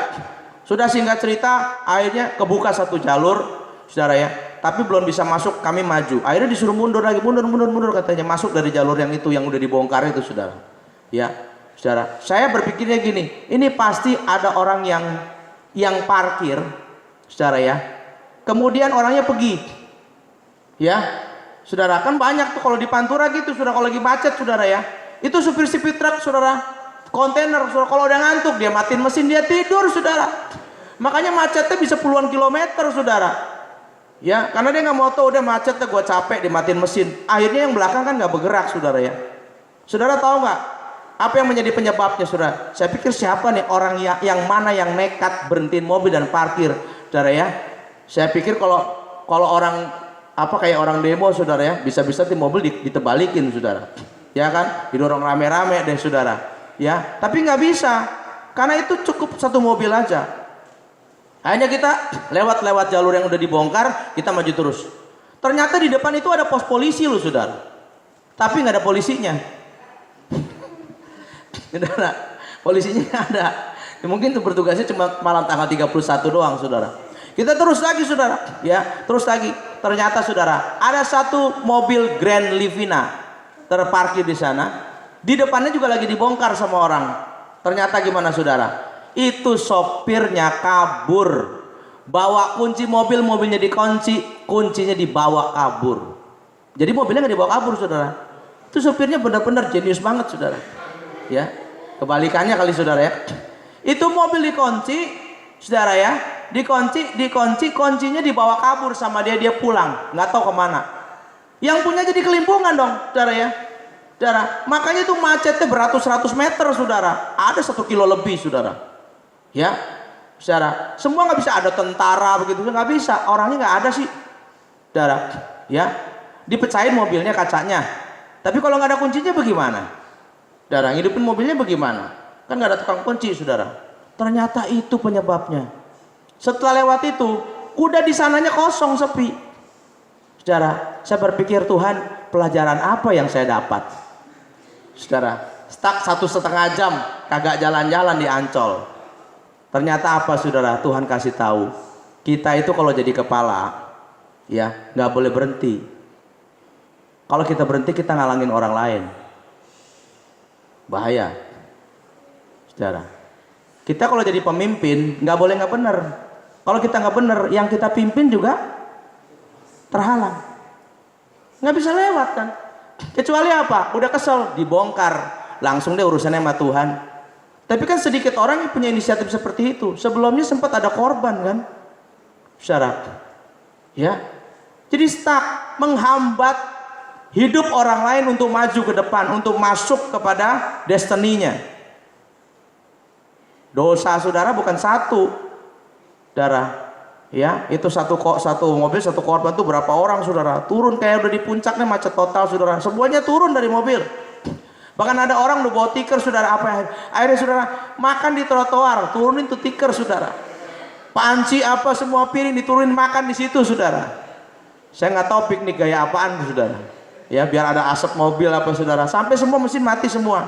Sudah singkat cerita, akhirnya kebuka 1 jalur saudara ya. Tapi belum bisa masuk, kami maju. Akhirnya disuruh mundur lagi, mundur katanya, masuk dari jalur yang itu yang udah dibongkar itu saudara. Ya. Saudara, saya berpikirnya gini, ini pasti ada orang yang parkir, saudara ya. Kemudian orangnya pergi, ya, saudara. Kan banyak tuh kalau di Pantura gitu, saudara, kalau lagi macet, saudara ya. Itu supir-supir truk, saudara, kontainer, saudara, kalau udah ngantuk dia matiin mesin, dia tidur, saudara. Makanya macetnya bisa puluhan kilometer, saudara. Ya, karena dia nggak mau tahu udah macetnya, gua capek, dia matiin mesin. Akhirnya yang belakang kan nggak bergerak, saudara ya. Saudara tahu nggak? Apa yang menjadi penyebabnya saudara? Saya pikir siapa nih orang yang mana yang nekat berhentiin mobil dan parkir, saudara ya? Saya pikir kalau orang apa kayak orang demo saudara ya, bisa-bisa di mobil ditebalikin saudara, ya kan? Didorong rame-rame deh saudara, ya. Tapi nggak bisa, karena itu cukup 1 mobil aja. Hanya kita lewat jalur yang udah dibongkar, kita maju terus. Ternyata di depan itu ada pos polisi loh saudara, tapi nggak ada polisinya. Saudara, polisinya ada. Ya, mungkin itu bertugasnya cuma malam tanggal 31 doang, saudara. Kita terus lagi, saudara. Ya, terus lagi. Ternyata, saudara, ada 1 mobil Grand Livina terparkir di sana. Di depannya juga lagi dibongkar sama orang. Ternyata gimana, saudara? Itu sopirnya kabur. Bawa kunci mobil, mobilnya dikunci, kuncinya dibawa kabur. Jadi mobilnya nggak dibawa kabur, saudara. Itu sopirnya benar-benar jenius banget, saudara. Ya, kebalikannya kali saudara ya. Itu mobil dikunci saudara ya, dikunci kuncinya dibawa kabur sama dia pulang, nggak tahu kemana. Yang punya jadi kelimpungan dong saudara ya. Saudara, makanya itu macetnya beratus-ratus meter saudara, ada 1 kilo lebih saudara ya. Saudara, semua nggak bisa, ada tentara begitu, nggak bisa, orangnya nggak ada sih saudara ya. Dipecahin mobilnya kacanya, tapi kalau nggak ada kuncinya bagaimana? Saudara, ngidupin mobilnya bagaimana? Kan nggak ada tukang kunci, saudara. Ternyata itu penyebabnya. Setelah lewat itu, kuda di sananya kosong, sepi. Saudara, saya berpikir, Tuhan, pelajaran apa yang saya dapat? Saudara, stuck 1,5 jam, kagak jalan-jalan di Ancol. Ternyata apa, saudara? Tuhan kasih tahu, kita itu kalau jadi kepala, ya nggak boleh berhenti. Kalau kita berhenti, kita ngalangin orang lain. Bahaya, saudara. Kita kalau jadi pemimpin nggak boleh nggak benar. Kalau kita nggak benar, yang kita pimpin juga terhalang. Nggak bisa lewat kan. Kecuali apa? Udah kesel, dibongkar. Langsung deh urusannya sama Tuhan. Tapi kan sedikit orang yang punya inisiatif seperti itu. Sebelumnya sempat ada korban kan. Syarat. Ya. Jadi stuck, menghambat hidup orang lain untuk maju ke depan, untuk masuk kepada destininya. Dosa saudara bukan satu, saudara. Ya, itu satu mobil, satu korban tuh berapa orang saudara? Turun kayak udah di puncaknya macet total saudara. Semuanya turun dari mobil. Bahkan ada orang udah bawa tikar saudara, akhirnya saudara makan di trotoar, turunin tuh tikar saudara. Panci apa semua piring diturunin makan di situ saudara. Saya nggak tahu piknik gaya apaan saudara. Ya biar ada asap mobil apa saudara. Sampai semua mesin mati semua.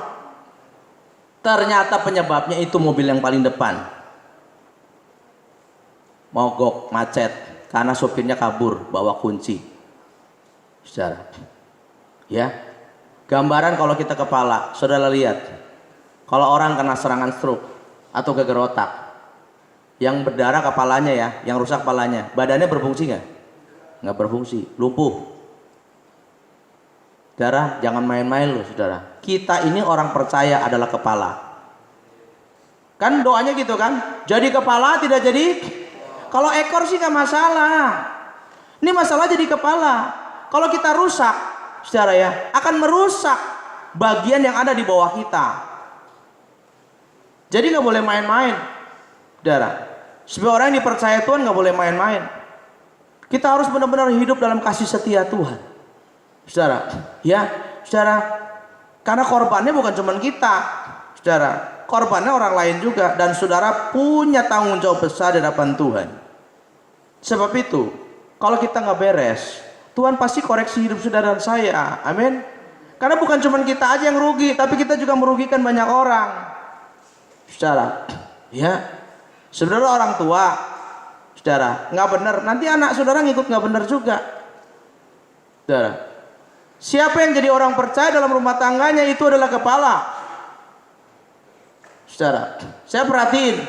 Ternyata penyebabnya itu mobil yang paling depan. Mogok, macet. Karena sopirnya kabur, bawa kunci. Saudara. Ya. Gambaran kalau kita kepala, saudara lihat. Kalau orang kena serangan stroke atau geger otak. Yang berdarah kepalanya ya, yang rusak kepalanya. Badannya berfungsi nggak? Nggak berfungsi, lumpuh. Saudara, jangan main-main loh saudara. Kita ini orang percaya adalah kepala. Kan doanya gitu kan? Jadi kepala tidak jadi. Kalau ekor sih nggak masalah. Ini masalah jadi kepala. Kalau kita rusak, saudara ya, akan merusak bagian yang ada di bawah kita. Jadi nggak boleh main-main, saudara. Sebagai orang yang dipercaya Tuhan nggak boleh main-main. Kita harus benar-benar hidup dalam kasih setia Tuhan. Saudara, ya, saudara, karena korbannya bukan cuma kita, saudara, korbannya orang lain juga, dan saudara punya tanggung jawab besar di hadapan Tuhan. Sebab itu, kalau kita nggak beres, Tuhan pasti koreksi hidup saudara dan saya, amin. Karena bukan cuma kita aja yang rugi, tapi kita juga merugikan banyak orang, saudara, ya. Sebenarnya orang tua, saudara, nggak benar, nanti anak saudara ngikut nggak benar juga, saudara. Siapa yang jadi orang percaya dalam rumah tangganya itu adalah kepala. Saudara, saya perhatiin.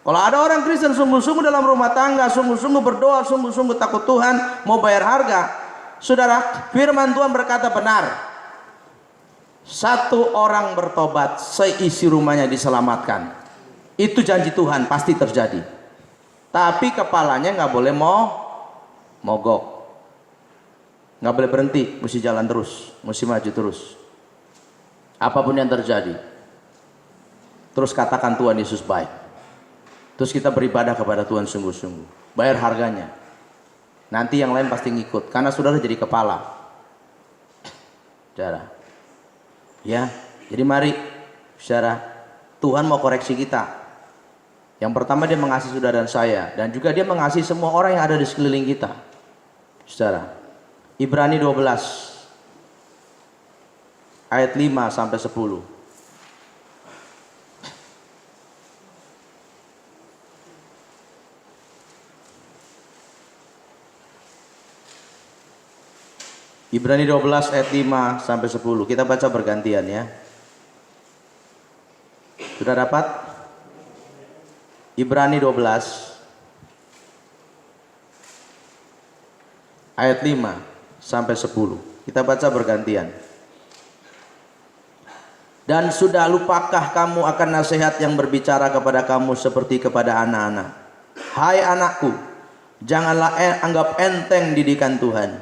Kalau ada orang Kristen sungguh-sungguh dalam rumah tangga, sungguh-sungguh berdoa, sungguh-sungguh takut Tuhan, mau bayar harga. Saudara, firman Tuhan berkata benar. Satu orang bertobat, seisi rumahnya diselamatkan. Itu janji Tuhan, pasti terjadi. Tapi kepalanya nggak boleh mogok. Nggak boleh berhenti, mesti jalan terus, mesti maju terus. Apapun yang terjadi, terus katakan Tuhan Yesus baik. Terus kita beribadah kepada Tuhan sungguh-sungguh, bayar harganya. Nanti yang lain pasti ngikut, karena saudara jadi kepala. Saudara, ya, jadi mari, saudara, Tuhan mau koreksi kita. Yang pertama dia mengasihi saudara dan saya, dan juga dia mengasihi semua orang yang ada di sekeliling kita, saudara. Ibrani 12 ayat 5 sampai 10. Ibrani 12 ayat 5 sampai 10. Kita baca bergantian ya. Sudah dapat? Ibrani 12 ayat 5 sampai 10. Kita baca bergantian. Dan sudah lupakah kamu akan nasihat yang berbicara kepada kamu seperti kepada anak-anak? Hai anakku, janganlah anggap enteng didikan Tuhan,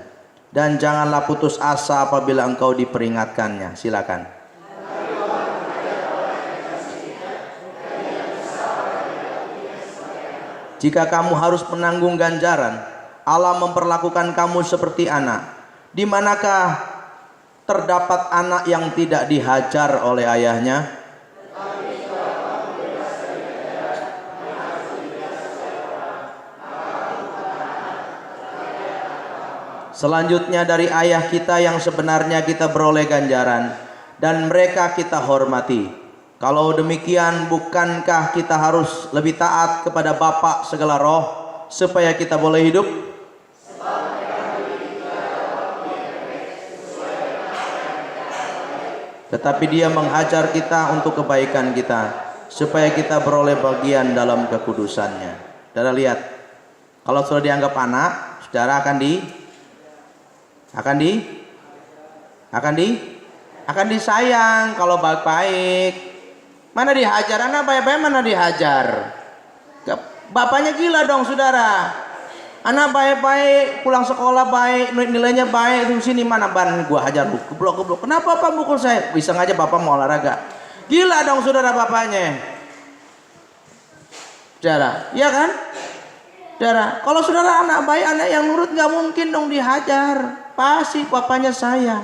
dan janganlah putus asa apabila engkau diperingatkannya. Silakan. Jika kamu harus menanggung ganjaran, Allah memperlakukan kamu seperti anak. Di manakah terdapat anak yang tidak dihajar oleh ayahnya? Selanjutnya dari ayah kita yang sebenarnya kita beroleh ganjaran, dan mereka kita hormati. Kalau demikian, bukankah kita harus lebih taat kepada Bapa segala roh supaya kita boleh hidup? Tetapi dia menghajar kita untuk kebaikan kita. supaya kita beroleh bagian dalam kekudusannya. Saudara lihat, kalau sudah dianggap anak, saudara akan disayang kalau baik-baik. Mana dihajar anak baik-baik, mana dihajar. Bapaknya gila dong saudara. Anak baik-baik, pulang sekolah baik, nilainya baik, di sini mana ban gua hajar lu, geblok. Kenapa Pak mukul saya? Bisa aja bapak mau olahraga. Gila dong saudara bapaknya. Saudara, iya kan? Saudara, kalau saudara anak baik, anak yang nurut nggak mungkin dong dihajar. Pasti bapaknya sayang.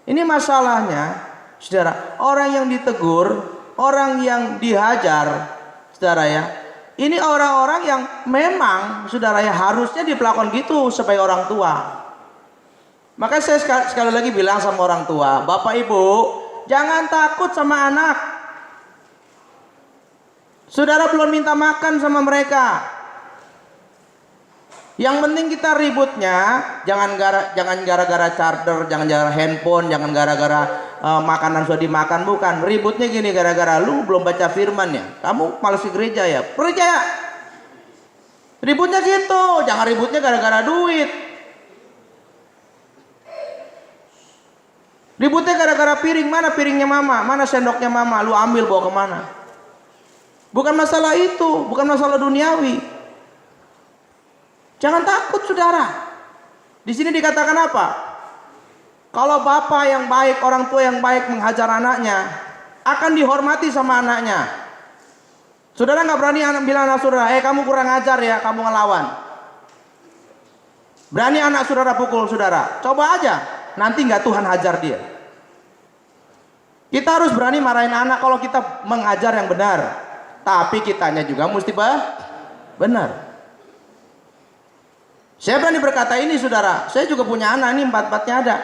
Ini masalahnya, saudara. Orang yang ditegur, orang yang dihajar, saudara ya. Ini orang-orang yang memang, saudara ya, harusnya diperlakukan gitu sebagai orang tua. Makanya saya sekali lagi bilang sama orang tua, Bapak Ibu, jangan takut sama anak. Saudara belum minta makan sama mereka. Yang penting kita ributnya jangan gara-gara charger, jangan gara-gara handphone, jangan gara-gara makanan sudah dimakan, bukan. Ributnya gini, gara-gara lu belum baca firman ya. Kamu malas ke gereja ya? Gereja ya. Ributnya gitu, jangan ributnya gara-gara duit. Ributnya gara-gara piring, mana piringnya mama, mana sendoknya mama, lu ambil bawa kemana? Bukan masalah itu, bukan masalah duniawi. Jangan takut saudara. Di sini dikatakan apa? Kalau bapak yang baik, orang tua yang baik menghajar anaknya, akan dihormati sama anaknya. Saudara nggak berani bilang anak saudara, kamu kurang ajar ya, kamu ngelawan. Berani anak saudara pukul saudara? Coba aja, nanti nggak Tuhan hajar dia. Kita harus berani marahin anak kalau kita mengajar yang benar. Tapi kitanya juga mesti benar. Saya berani berkata ini saudara, saya juga punya anak ini, 4-4-nya ada.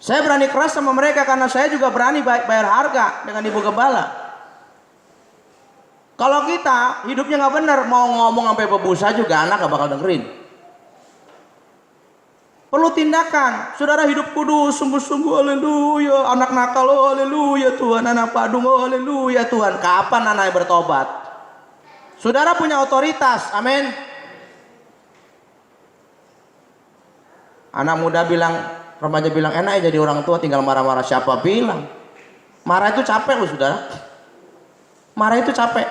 Saya berani keras sama mereka karena saya juga berani bayar harga dengan ibu gembala. Kalau kita hidupnya nggak benar, mau ngomong sampai bebusa juga anak nggak bakal dengerin. Perlu tindakan. Saudara hidup kudus, sungguh-sungguh, haleluya. Anak nakal, oh haleluya Tuhan. Anak padung, oh haleluya Tuhan. Kapan anaknya bertobat? Saudara punya otoritas, amin. Anak muda bilang, remaja bilang, enak ya jadi orang tua tinggal marah-marah. Siapa bilang? Marah itu capek loh saudara. Marah itu capek.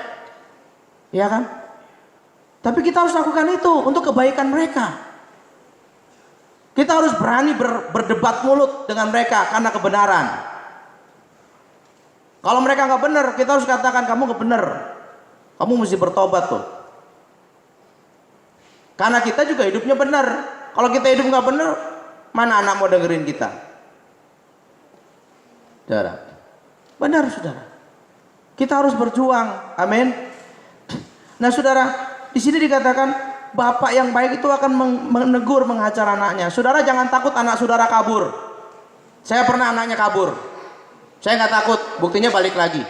Iya kan? Tapi kita harus lakukan itu untuk kebaikan mereka. Kita harus berani berdebat mulut dengan mereka karena kebenaran. Kalau mereka nggak benar, kita harus katakan kamu nggak benar. Kamu mesti bertobat tuh. Karena kita juga hidupnya benar. Kalau kita hidup nggak benar, mana anak mau dengerin kita? Saudara, benar saudara. Kita harus berjuang, amin. Nah saudara, di sini dikatakan bapak yang baik itu akan menegur, menghajar anaknya. Saudara jangan takut anak saudara kabur. Saya pernah anaknya kabur. Saya nggak takut, buktinya balik lagi.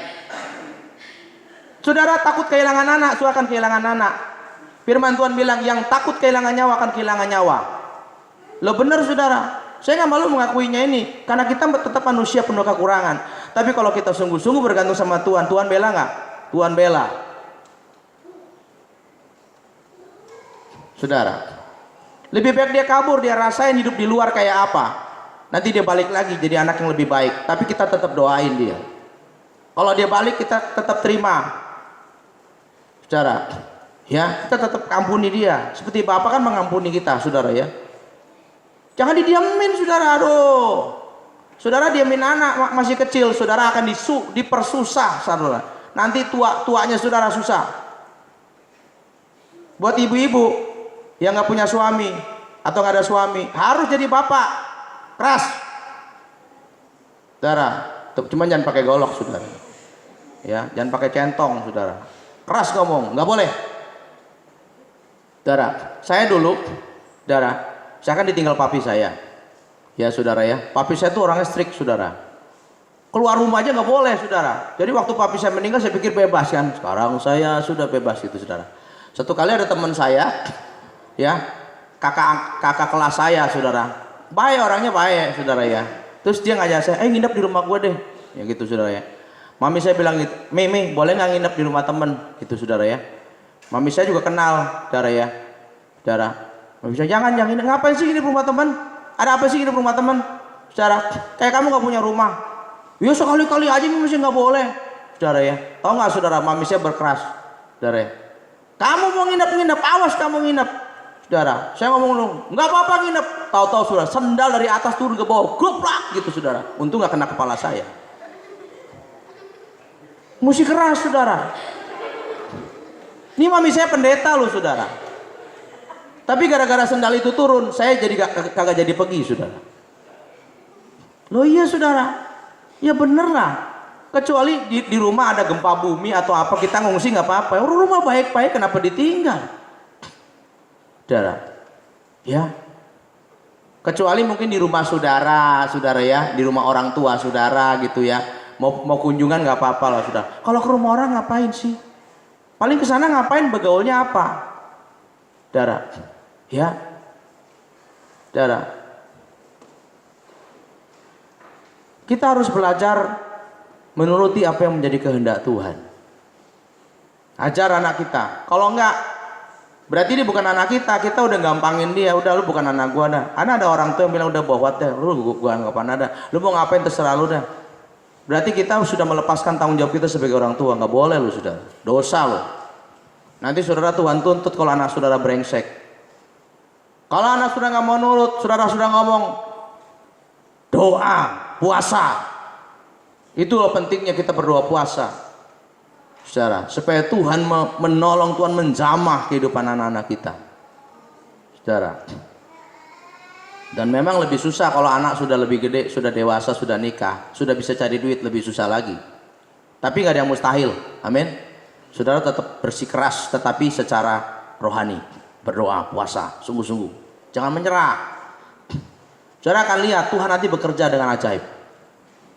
Saudara takut kehilangan anak, saudara akan kehilangan anak. Firman Tuhan bilang yang takut kehilangan nyawa akan kehilangan nyawa. Lo benar saudara, saya nggak malu mengakuinya ini karena kita tetap manusia penuh kekurangan. Tapi kalau kita sungguh-sungguh bergantung sama Tuhan, Tuhan bela nggak? Tuhan bela. Saudara, lebih baik dia kabur, dia rasain hidup di luar kayak apa. Nanti dia balik lagi jadi anak yang lebih baik. Tapi kita tetap doain dia. Kalau dia balik kita tetap terima. Saudara, ya kita tetap ampuni dia. Seperti Bapak kan mengampuni kita, saudara ya. Jangan didiamin saudara, aduh. Saudara diamin anak masih kecil, saudara akan dipersusah, saudara. Nanti tuanya saudara susah. Buat ibu-ibu yang nggak punya suami atau nggak ada suami, harus jadi bapak keras, saudara. Cuma jangan pakai golok, saudara. Ya, jangan pakai centong, saudara. Keras ngomong, nggak boleh. Saudara, saya dulu, saudara, saya kan ditinggal papi saya. Ya saudara ya, papi saya tuh orangnya strict saudara. Keluar rumah aja nggak boleh saudara. Jadi waktu papi saya meninggal saya pikir bebas kan. Sekarang saya sudah bebas gitu saudara. Satu kali ada teman saya, ya kakak kelas saya saudara. Baik orangnya baik saudara ya. Terus dia ngajak saya, nginep di rumah gue deh. Ya gitu saudara ya. Mami saya bilang gitu, Mimi boleh nggak nginep di rumah temen? Gitu saudara ya. Mami saya juga kenal, saudara ya. Saudara, mami saya jangan ngapain sih nginep di rumah temen? Ada apa sih nginep di rumah temen? Saudara, kayak kamu nggak punya rumah. Ya sekali-kali aja mami saya nggak boleh. Saudara ya, tahu nggak saudara, mami saya berkeras, saudara ya. Kamu mau nginep, awas kamu nginep. Saudara, saya ngomong nggak apa-apa nginep. Tahu-tahu saudara, sendal dari atas turun ke bawah, gruplak gitu saudara. Untung nggak kena kepala saya. Musik keras saudara. Ini mami saya pendeta loh saudara. Tapi gara-gara sendal itu turun, saya jadi kagak jadi pergi saudara. Loh iya saudara, ya bener lah. Kecuali di rumah ada gempa bumi atau apa, kita ngungsi nggak apa-apa. Rumah baik-baik kenapa ditinggal? Saudara, ya. Kecuali mungkin di rumah saudara ya, di rumah orang tua saudara gitu ya. Mau kunjungan nggak apa-apa lah saudara. Kalau ke rumah orang ngapain sih? Paling ke sana ngapain, begaulnya apa? Saudara, ya. Saudara, kita harus belajar menuruti apa yang menjadi kehendak Tuhan. Ajar anak kita. Kalau enggak, berarti dia bukan anak kita. Kita udah gampangin dia. Udah lu bukan anak gua dah. Ada orang tua yang bilang udah bawat deh. Gua anggapan ada. Lu mau ngapain terserah lu dah. Berarti kita sudah melepaskan tanggung jawab kita sebagai orang tua. Nggak boleh lu sudah. Dosa lu. Nanti saudara Tuhan tuntut kalau anak saudara brengsek. Kalau anak saudara nggak mau nurut, saudara sudah ngomong doa, puasa. Itulah pentingnya kita berdoa puasa, saudara, supaya Tuhan menolong, Tuhan menjamah kehidupan anak-anak kita, saudara. Dan memang lebih susah kalau anak sudah lebih gede, sudah dewasa, sudah nikah, sudah bisa cari duit, lebih susah lagi. Tapi nggak ada yang mustahil, amin. Saudara tetap bersikeras, tetapi secara rohani, berdoa, puasa, sungguh-sungguh, jangan menyerah. Saudara akan lihat Tuhan nanti bekerja dengan ajaib.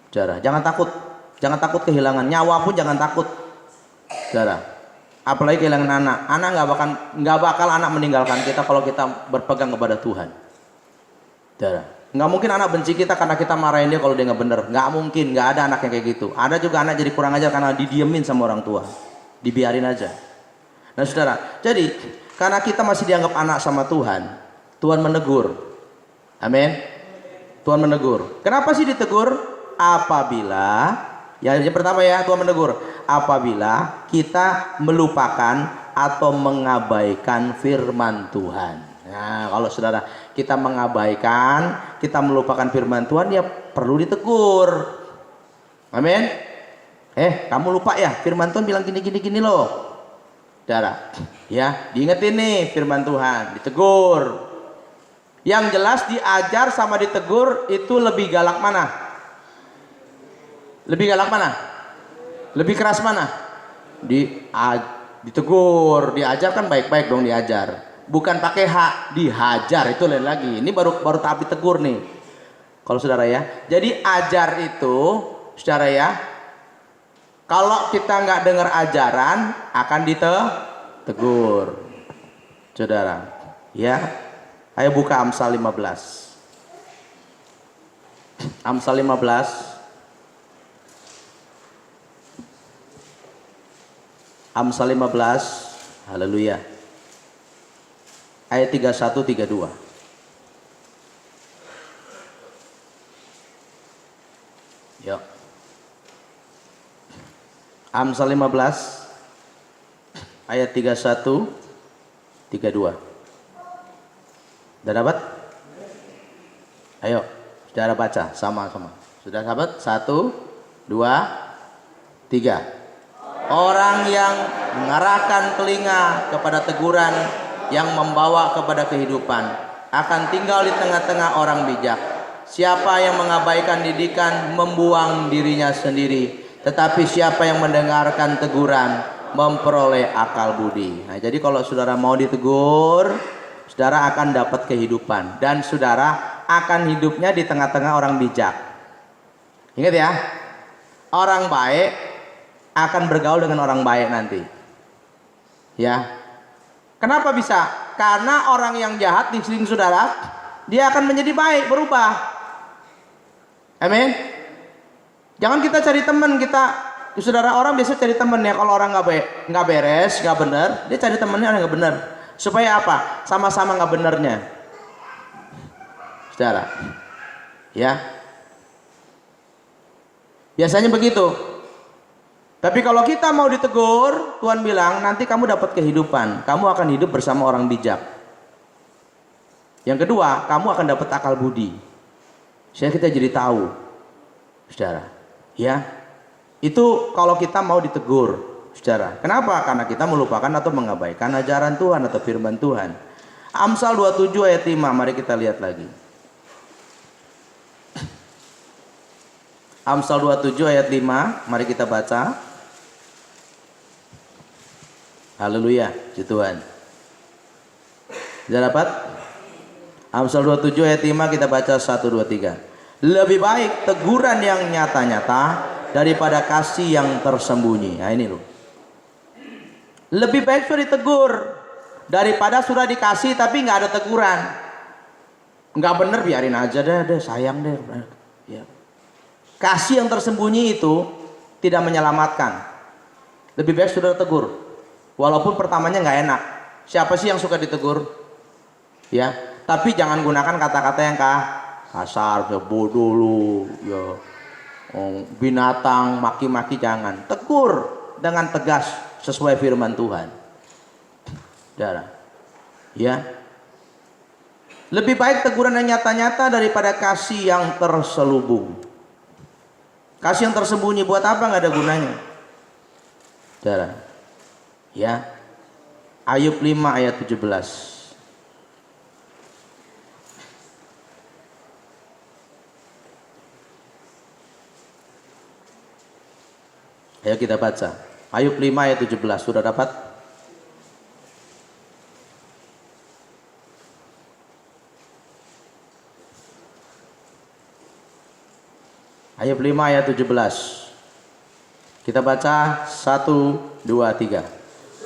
Saudara, jangan takut kehilangan nyawa pun jangan takut, saudara. Apalagi kehilangan anak nggak bakal anak meninggalkan kita kalau kita berpegang kepada Tuhan, saudara. Nggak mungkin anak benci kita karena kita marahin dia kalau dia nggak bener, nggak mungkin, nggak ada anak yang kayak gitu. Ada juga anak jadi kurang ajar karena didiemin sama orang tua, dibiarin aja. Nah saudara, jadi karena kita masih dianggap anak sama Tuhan, Tuhan menegur, amin. Tuhan menegur. Kenapa sih ditegur? Apabila, yang pertama ya, Tuhan menegur apabila kita melupakan atau mengabaikan firman Tuhan. Nah, kalau saudara kita mengabaikan, kita melupakan firman Tuhan, ya perlu ditegur. Amin. Kamu lupa ya, firman Tuhan bilang gini loh. Saudara, ya, diingetin nih firman Tuhan, ditegur. Yang jelas diajar sama ditegur itu lebih galak mana? Lebih galak mana? Lebih keras mana? Ditegur, diajar kan baik-baik dong diajar. Bukan pakai hak, dihajar itu lain lagi. Ini baru tahap ditegur nih. Kalau saudara ya. Jadi ajar itu, saudara ya, kalau kita nggak dengar ajaran akan ditegur. Saudara, ya. Ayo buka Amsal 15. Amsal 15. Amsal 15, haleluya. Ayat 31 32. Yuk. Amsal 15 ayat 31 32. Sudah dapat? Ayo, saudara baca sama-sama. Sudah dapat? 1 2 3. Orang yang mengarahkan telinga kepada teguran yang membawa kepada kehidupan akan tinggal di tengah-tengah orang bijak. Siapa yang mengabaikan didikan membuang dirinya sendiri, tetapi siapa yang mendengarkan teguran memperoleh akal budi. Nah, jadi kalau saudara mau ditegur, saudara akan dapat kehidupan dan saudara akan hidupnya di tengah-tengah orang bijak. Ingat ya, orang baik akan bergaul dengan orang baik nanti. Ya. Kenapa bisa? Karena orang yang jahat di sini saudara, dia akan menjadi baik, berubah. Amin. Jangan kita cari teman kita, saudara. Orang biasa cari teman ya, kalau orang nggak beres, nggak benar, dia cari temannya orang nggak benar. Supaya apa? Sama-sama nggak benernya, saudara. Ya, biasanya begitu. Tapi kalau kita mau ditegur, Tuhan bilang nanti kamu dapat kehidupan, kamu akan hidup bersama orang bijak. Yang kedua, kamu akan dapat akal budi. Sehingga kita jadi tahu, saudara. Ya, itu kalau kita mau ditegur, saudara. Kenapa? Karena kita melupakan atau mengabaikan ajaran Tuhan atau firman Tuhan. Amsal 27 ayat 5, mari kita lihat lagi. Amsal 27 ayat 5, mari kita baca. Haleluya, puji Tuhan. Sudah dapat? Amsal 27 ayat 5, kita baca 1, 2, 3. Lebih baik teguran yang nyata-nyata daripada kasih yang tersembunyi. Nah ini loh. Lebih baik sudah ditegur daripada sudah dikasih tapi nggak ada teguran. Nggak bener, biarin aja deh, sayang deh. Ya. Kasih yang tersembunyi itu tidak menyelamatkan. Lebih baik sudah tegur, walaupun pertamanya nggak enak. Siapa sih yang suka ditegur? Ya, tapi jangan gunakan kata-kata yang kasar, ya bodoh lu, ya binatang, maki-maki, jangan. Tegur dengan tegas sesuai firman Tuhan. Saudara, ya. Lebih baik teguran yang nyata-nyata daripada kasih yang terselubung. Kasih yang tersembunyi buat apa? Nggak ada gunanya. Saudara, ya. Ayub 5 ayat 17. Ayo kita baca. Ayub 5 ayat 17. Sudah dapat? Ayub 5 ayat 17. Kita baca 1, 2, 3.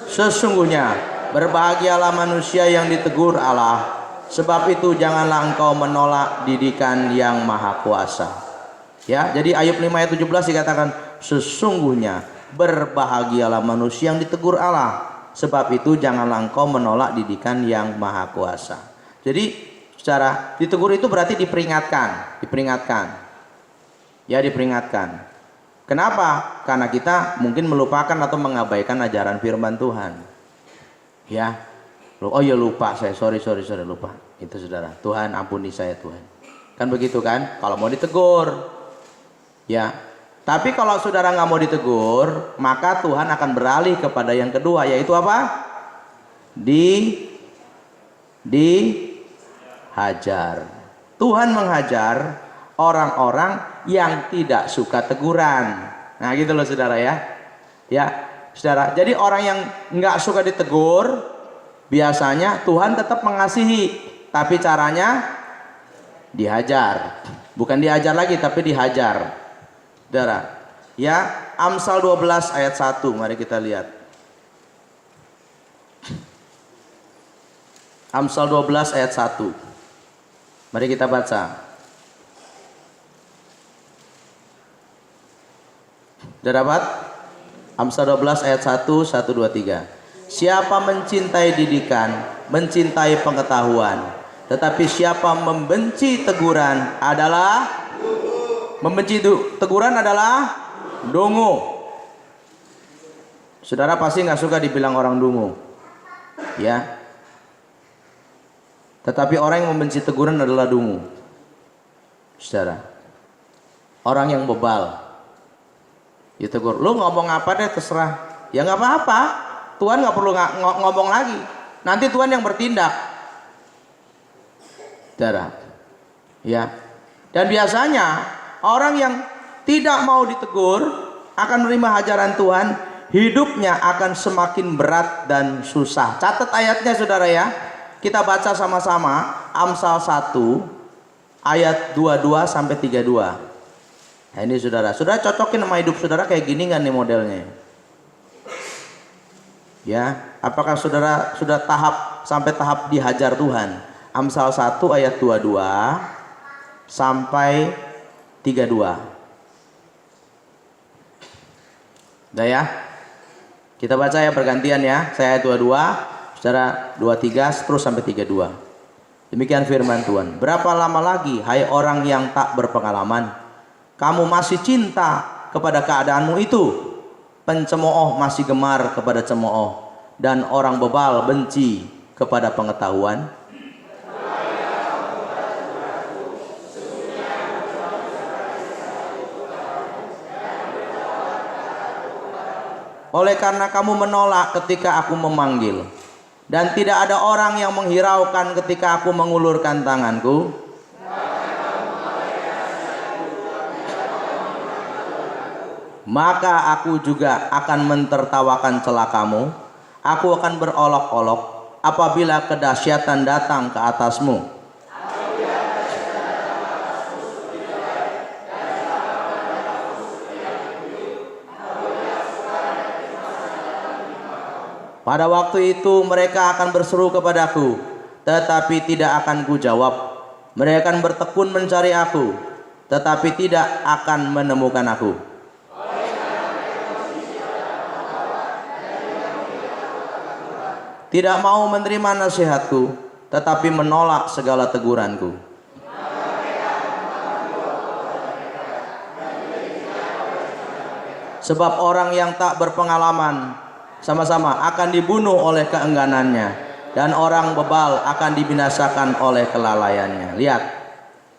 Sesungguhnya berbahagialah manusia yang ditegur Allah, sebab itu janganlah engkau menolak didikan yang maha kuasa. Ya, jadi Ayub 5 ayat 17 dikatakan, sesungguhnya berbahagialah manusia yang ditegur Allah, sebab itu janganlah engkau menolak didikan yang maha kuasa. Jadi secara ditegur itu berarti diperingatkan. Ya, diperingatkan. Kenapa? Karena kita mungkin melupakan atau mengabaikan ajaran firman Tuhan. Ya. Oh ya, lupa saya, sorry lupa. Itu saudara. Tuhan ampuni saya Tuhan. Kan begitu kan? Kalau mau ditegur. Ya. Tapi kalau saudara nggak mau ditegur, maka Tuhan akan beralih kepada yang kedua, yaitu apa? Dihajar. Tuhan menghajar orang-orang yang tidak suka teguran. Nah gitu loh saudara ya. Ya saudara, jadi orang yang nggak suka ditegur, biasanya Tuhan tetap mengasihi, tapi caranya dihajar. Bukan diajar lagi, tapi dihajar. Saudara, ya, Amsal 12 ayat 1, mari kita lihat. Amsal 12 ayat 1. Mari kita baca. Sudah dapat? Amsal 12 ayat 1, 1, 2, 3. Siapa mencintai didikan, mencintai pengetahuan, tetapi siapa membenci teguran adalah dungu. Saudara pasti nggak suka dibilang orang dungu, ya. Tetapi orang yang membenci teguran adalah dungu, saudara. Orang yang bebal, ditegur, lu ngomong apa deh terserah, ya nggak apa-apa. Tuhan nggak perlu ngomong lagi, nanti Tuhan yang bertindak, saudara. Ya, dan biasanya orang yang tidak mau ditegur akan menerima ajaran Tuhan, hidupnya akan semakin berat dan susah. Catat ayatnya saudara ya. Kita baca sama-sama Amsal 1 ayat 22 sampai 32. Nah ini saudara cocokin sama hidup saudara kayak gini nggak nih modelnya? Ya, apakah saudara sudah sampai tahap dihajar Tuhan? Amsal 1 ayat 22 sampai 32. Udah ya? Kita baca ya bergantian ya. Saya 22, saudara 23 terus sampai 32. Demikian firman Tuhan. Berapa lama lagi hai orang yang tak berpengalaman, kamu masih cinta kepada keadaanmu itu? Pencemooh masih gemar kepada cemooh, dan orang bebal benci kepada pengetahuan. Oleh karena kamu menolak ketika aku memanggil, dan tidak ada orang yang menghiraukan ketika aku mengulurkan tanganku, maka aku juga akan mentertawakan celah kamu. Aku akan berolok-olok apabila kedahsyatan datang ke atasmu. Pada waktu itu mereka akan berseru kepadaku, tetapi tidak akan kujawab. Mereka akan bertekun mencari aku, tetapi tidak akan menemukan aku. Tidak mau menerima nasihatku, tetapi menolak segala teguranku. Sebab orang yang tak berpengalaman sama-sama akan dibunuh oleh keengganannya, dan orang bebal akan dibinasakan oleh kelalaiannya. Lihat,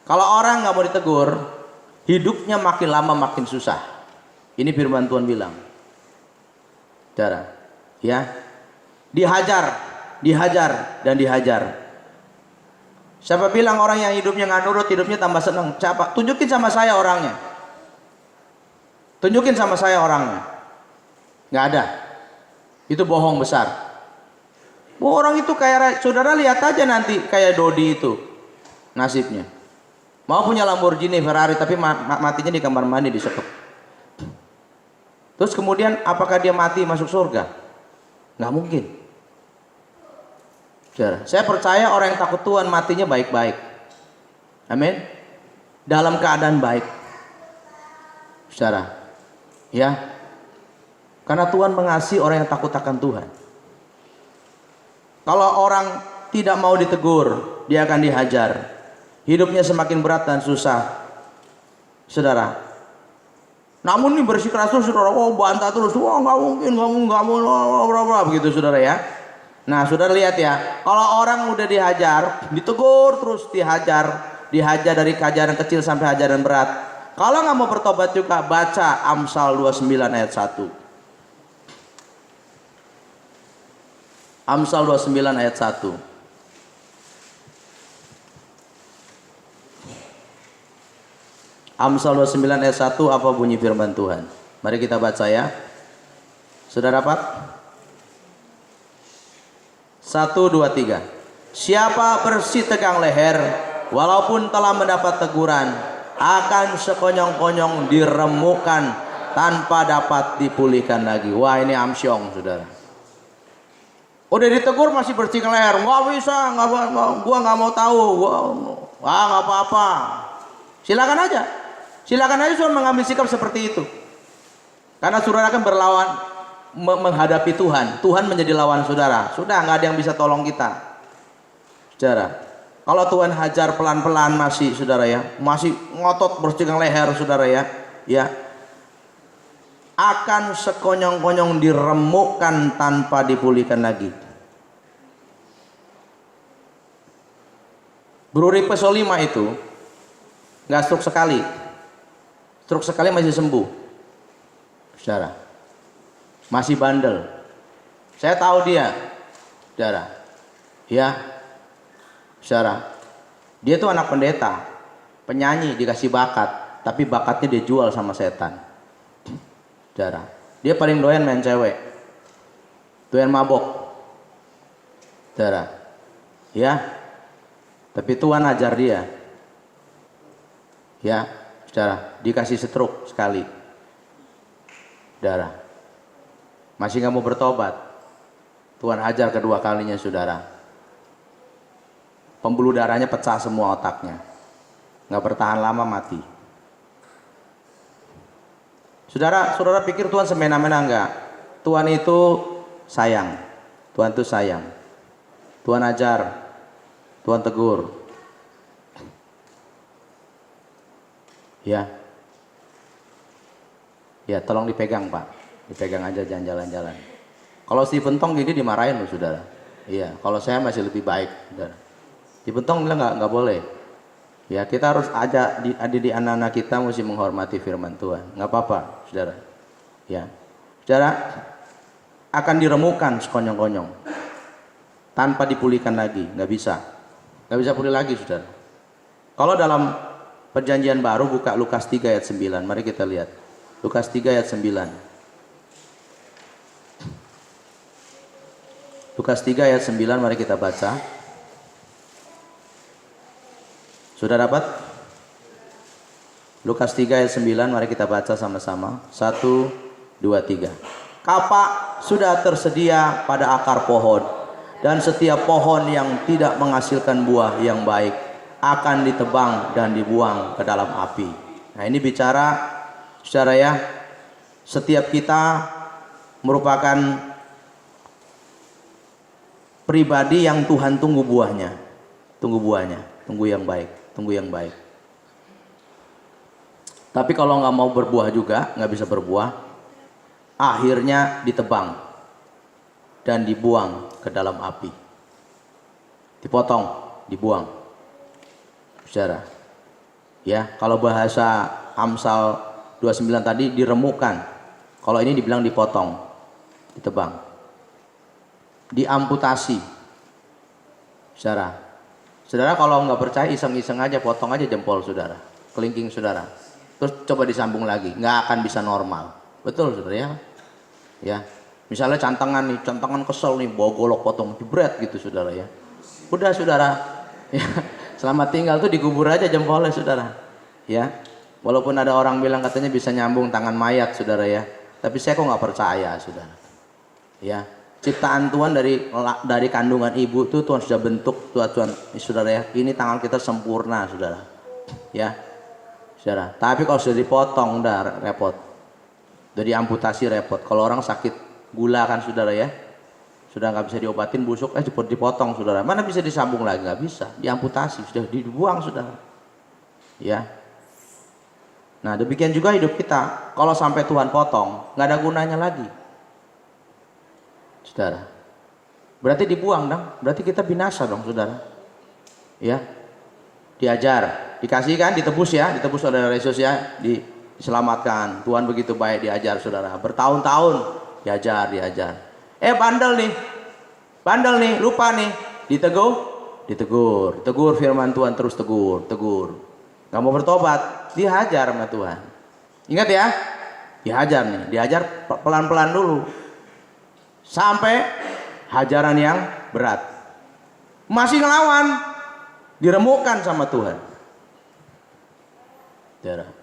kalau orang nggak mau ditegur, hidupnya makin lama makin susah. Ini firman Tuhan bilang, cara, ya, dihajar dan dihajar. Siapa bilang orang yang hidupnya nggak nurut, hidupnya tambah senang? Siapa? Tunjukin sama saya orangnya. Tunjukin sama saya orangnya. Nggak ada. Itu bohong besar. Orang itu kayak, saudara lihat aja nanti kayak Dodi itu nasibnya. Mau punya Lamborghini, Ferrari, tapi matinya di kamar mandi disekep. Terus kemudian apakah dia mati masuk surga? Nggak mungkin. Saudara, saya percaya orang yang takut Tuhan matinya baik-baik. Amin. Dalam keadaan baik. Saudara, ya. Karena Tuhan mengasihi orang yang takut akan Tuhan. Kalau orang tidak mau ditegur, dia akan dihajar. Hidupnya semakin berat dan susah, saudara. Namun ini bersikeras terus, saudara. Oh, bantah terus. Wah, nggak mungkin, nggak mau, begitu, saudara ya. Nah, saudara lihat ya. Kalau orang udah dihajar, ditegur terus, dihajar dari ajaran kecil sampai ajaran berat. Kalau nggak mau bertobat juga, baca Amsal 29 ayat 1. Amsal 29 ayat 1. Amsal 29 ayat 1, apa bunyi firman Tuhan? Mari kita baca ya. Sudah dapat? 1, 2, 3. Siapa bersih tegang leher, walaupun telah mendapat teguran, akan sekonyong-konyong diremukkan tanpa dapat dipulihkan lagi. Wah, ini amsyong, saudara. Udah ditegur masih bersih leher, nggak bisa, gua nggak mau tahu, nggak apa-apa. Silakan aja Tuhan mengambil sikap seperti itu. Karena saudara akan berlawan menghadapi Tuhan. Tuhan menjadi lawan saudara. Sudah nggak ada yang bisa tolong kita, saudara. Kalau Tuhan hajar pelan-pelan masih, saudara ya, masih ngotot bersih leher, saudara ya, akan sekonyong-konyong diremukkan tanpa dipulihkan lagi. Bruri Pesolima itu nggak stroke sekali masih sembuh, saudara. Masih bandel. Saya tahu dia, saudara. Ya, saudara. Dia tuh anak pendeta, penyanyi, dikasih bakat, tapi bakatnya dia jual sama setan. Saudara, dia paling doyan main cewek, doyan mabok, saudara. Ya, tapi Tuhan ajar dia, ya, saudara. Dikasih stroke sekali, saudara. Masih nggak mau bertobat. Tuhan ajar kedua kalinya, saudara. Pembuluh darahnya pecah semua otaknya, nggak bertahan lama mati. Saudara pikir Tuhan semena-mena? Enggak. Tuhan itu sayang. Tuhan itu sayang. Tuhan ajar, Tuhan tegur. Ya, tolong dipegang Pak, dipegang aja, jangan jalan-jalan. Kalau si pentong gini dimarahin loh saudara. Iya, kalau saya masih lebih baik, saudara. Di pentong bilang nggak boleh. Ya, kita harus di anak-anak kita mesti menghormati firman Tuhan. Nggak apa-apa, saudara. Ya, saudara akan diremukan sekonyong-konyong, tanpa dipulihkan lagi, nggak bisa pulih lagi, saudara. Kalau dalam Perjanjian Baru, buka Lukas 3 ayat 9. Mari kita lihat. Lukas 3 ayat 9. Lukas 3 ayat 9, mari kita baca. Sudah dapat? Lukas 3 ayat 9, mari kita baca sama-sama. 1, 2, 3. Kapak sudah tersedia pada akar pohon, dan setiap pohon yang tidak menghasilkan buah yang baik akan ditebang dan dibuang ke dalam api. Nah, ini bicara, saudara ya, setiap kita merupakan pribadi yang Tuhan tunggu buahnya. Tunggu yang baik. Tapi kalau nggak mau berbuah juga, nggak bisa berbuah, akhirnya ditebang dan dibuang ke dalam api. Dipotong, dibuang. Saudara, ya, kalau bahasa Amsal 29 tadi diremukkan, kalau ini dibilang dipotong, ditebang, diamputasi. Saudara kalau nggak percaya, iseng-iseng aja, potong aja jempol saudara, kelingking saudara, terus coba disambung lagi, nggak akan bisa normal. Betul saudara ya? Ya, misalnya cantangan kesel nih, bawa golok potong, jebret gitu saudara ya. Udah saudara, ya. Selamat tinggal tuh dikubur aja jempolnya saudara. Ya, walaupun ada orang bilang katanya bisa nyambung tangan mayat saudara ya, tapi saya kok nggak percaya saudara. Ya, ciptaan Tuhan dari kandungan ibu tuh Tuhan sudah bentuk Tuhan saudara ya. Ini tangan kita sempurna saudara. Ya, saudara. Tapi kalau sudah dipotong udah repot. Udah diamputasi repot. Kalau orang sakit gula kan saudara ya, sudah nggak bisa diobatin, busuk, dipotong saudara. Mana bisa disambung lagi? Nggak bisa, diamputasi, sudah dibuang saudara. Ya. Nah, demikian juga hidup kita. Kalau sampai Tuhan potong, nggak ada gunanya lagi, saudara. Berarti dibuang dong. Berarti kita binasa dong, saudara. Ya. Diajar, dikasih kan, ditebus oleh Yesus ya, diselamatkan. Tuhan begitu baik, diajar saudara. Bertahun-tahun diajar. Bandel nih, lupa nih, ditegur firman Tuhan, terus tegur, nggak mau bertobat, dihajar sama Tuhan. Ingat ya, dihajar pelan-pelan dulu, sampai hajaran yang berat, masih ngelawan, diremukkan sama Tuhan.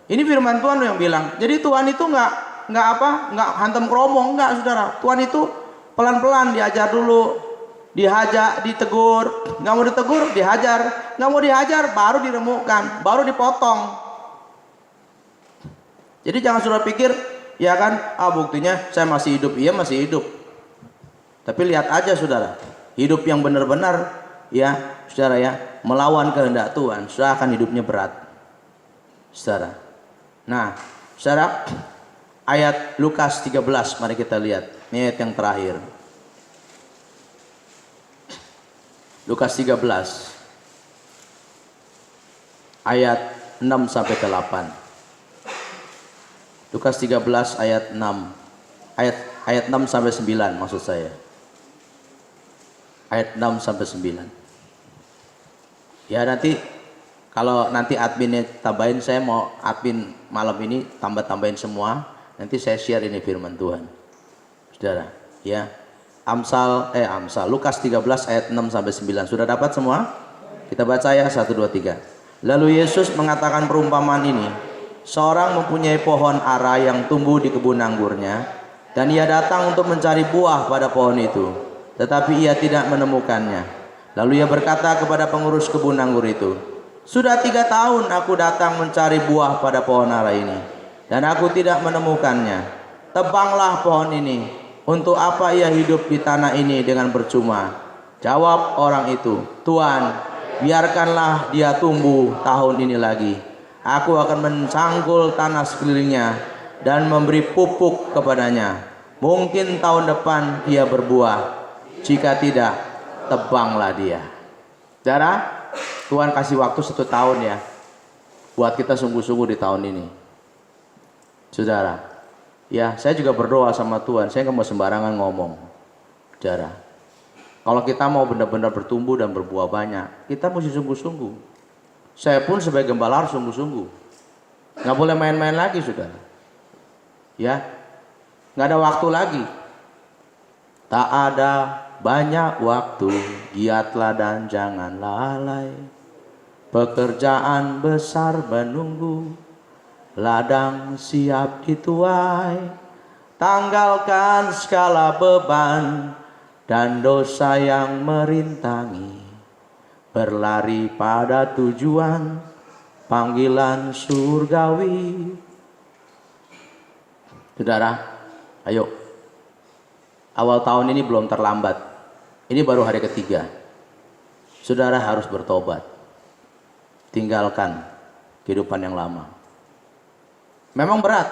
Ini firman Tuhan yang bilang. Jadi Tuhan itu nggak hantam keromong, nggak saudara. Tuhan itu pelan-pelan, diajar dulu, dihajar, ditegur, nggak mau ditegur, dihajar, nggak mau dihajar, baru diremukkan, baru dipotong. Jadi jangan saudara pikir, ya kan, buktinya saya masih hidup, iya masih hidup. Tapi lihat aja saudara, hidup yang benar-benar, ya saudara ya, melawan kehendak Tuhan, saudara akan hidupnya berat, saudara. Nah, saudara, ayat Lukas 13, mari kita lihat. Ini ayat yang terakhir. Lukas 13 ayat 6 sampai 8. Lukas 13 ayat 6. Ayat 6 sampai 9 maksud saya. Ayat 6 sampai 9. Ya, nanti kalau nanti adminnya tambahin, saya mau admin malam ini tambahin semua. Nanti saya share ini firman Tuhan. Saudara, ya. Amsal Lukas 13 ayat 6 sampai 9. Sudah dapat semua? Kita baca ya, 1 2 3. Lalu Yesus mengatakan perumpamaan ini. Seorang mempunyai pohon ara yang tumbuh di kebun anggurnya, dan ia datang untuk mencari buah pada pohon itu, tetapi ia tidak menemukannya. Lalu ia berkata kepada pengurus kebun anggur itu, "Sudah 3 tahun aku datang mencari buah pada pohon ara ini, dan aku tidak menemukannya. Tebanglah pohon ini. Untuk apa ia hidup di tanah ini dengan percuma? Jawab orang itu, Tuan, biarkanlah dia tumbuh tahun ini lagi. Aku akan mencangkul tanah sekelilingnya dan memberi pupuk kepadanya. Mungkin tahun depan ia berbuah. Jika tidak, tebanglah dia. Saudara, Tuhan kasih waktu 1 tahun ya, buat kita sungguh-sungguh di tahun ini. Saudara, ya saya juga berdoa sama Tuhan. Saya nggak mau sembarangan ngomong. Saudara, kalau kita mau benar-benar bertumbuh dan berbuah banyak, kita mesti sungguh-sungguh. Saya pun sebagai gembala harus sungguh-sungguh. Nggak boleh main-main lagi, saudara. Ya, nggak ada waktu lagi. Tak ada banyak waktu, giatlah dan jangan lalai. Pekerjaan besar menunggu, ladang siap dituai. Tanggalkan segala beban dan dosa yang merintangi. Berlari pada tujuan panggilan surgawi. Saudara, ayo. Awal tahun ini belum terlambat. Ini baru hari ketiga. Saudara harus bertobat. Tinggalkan kehidupan yang lama. Memang berat.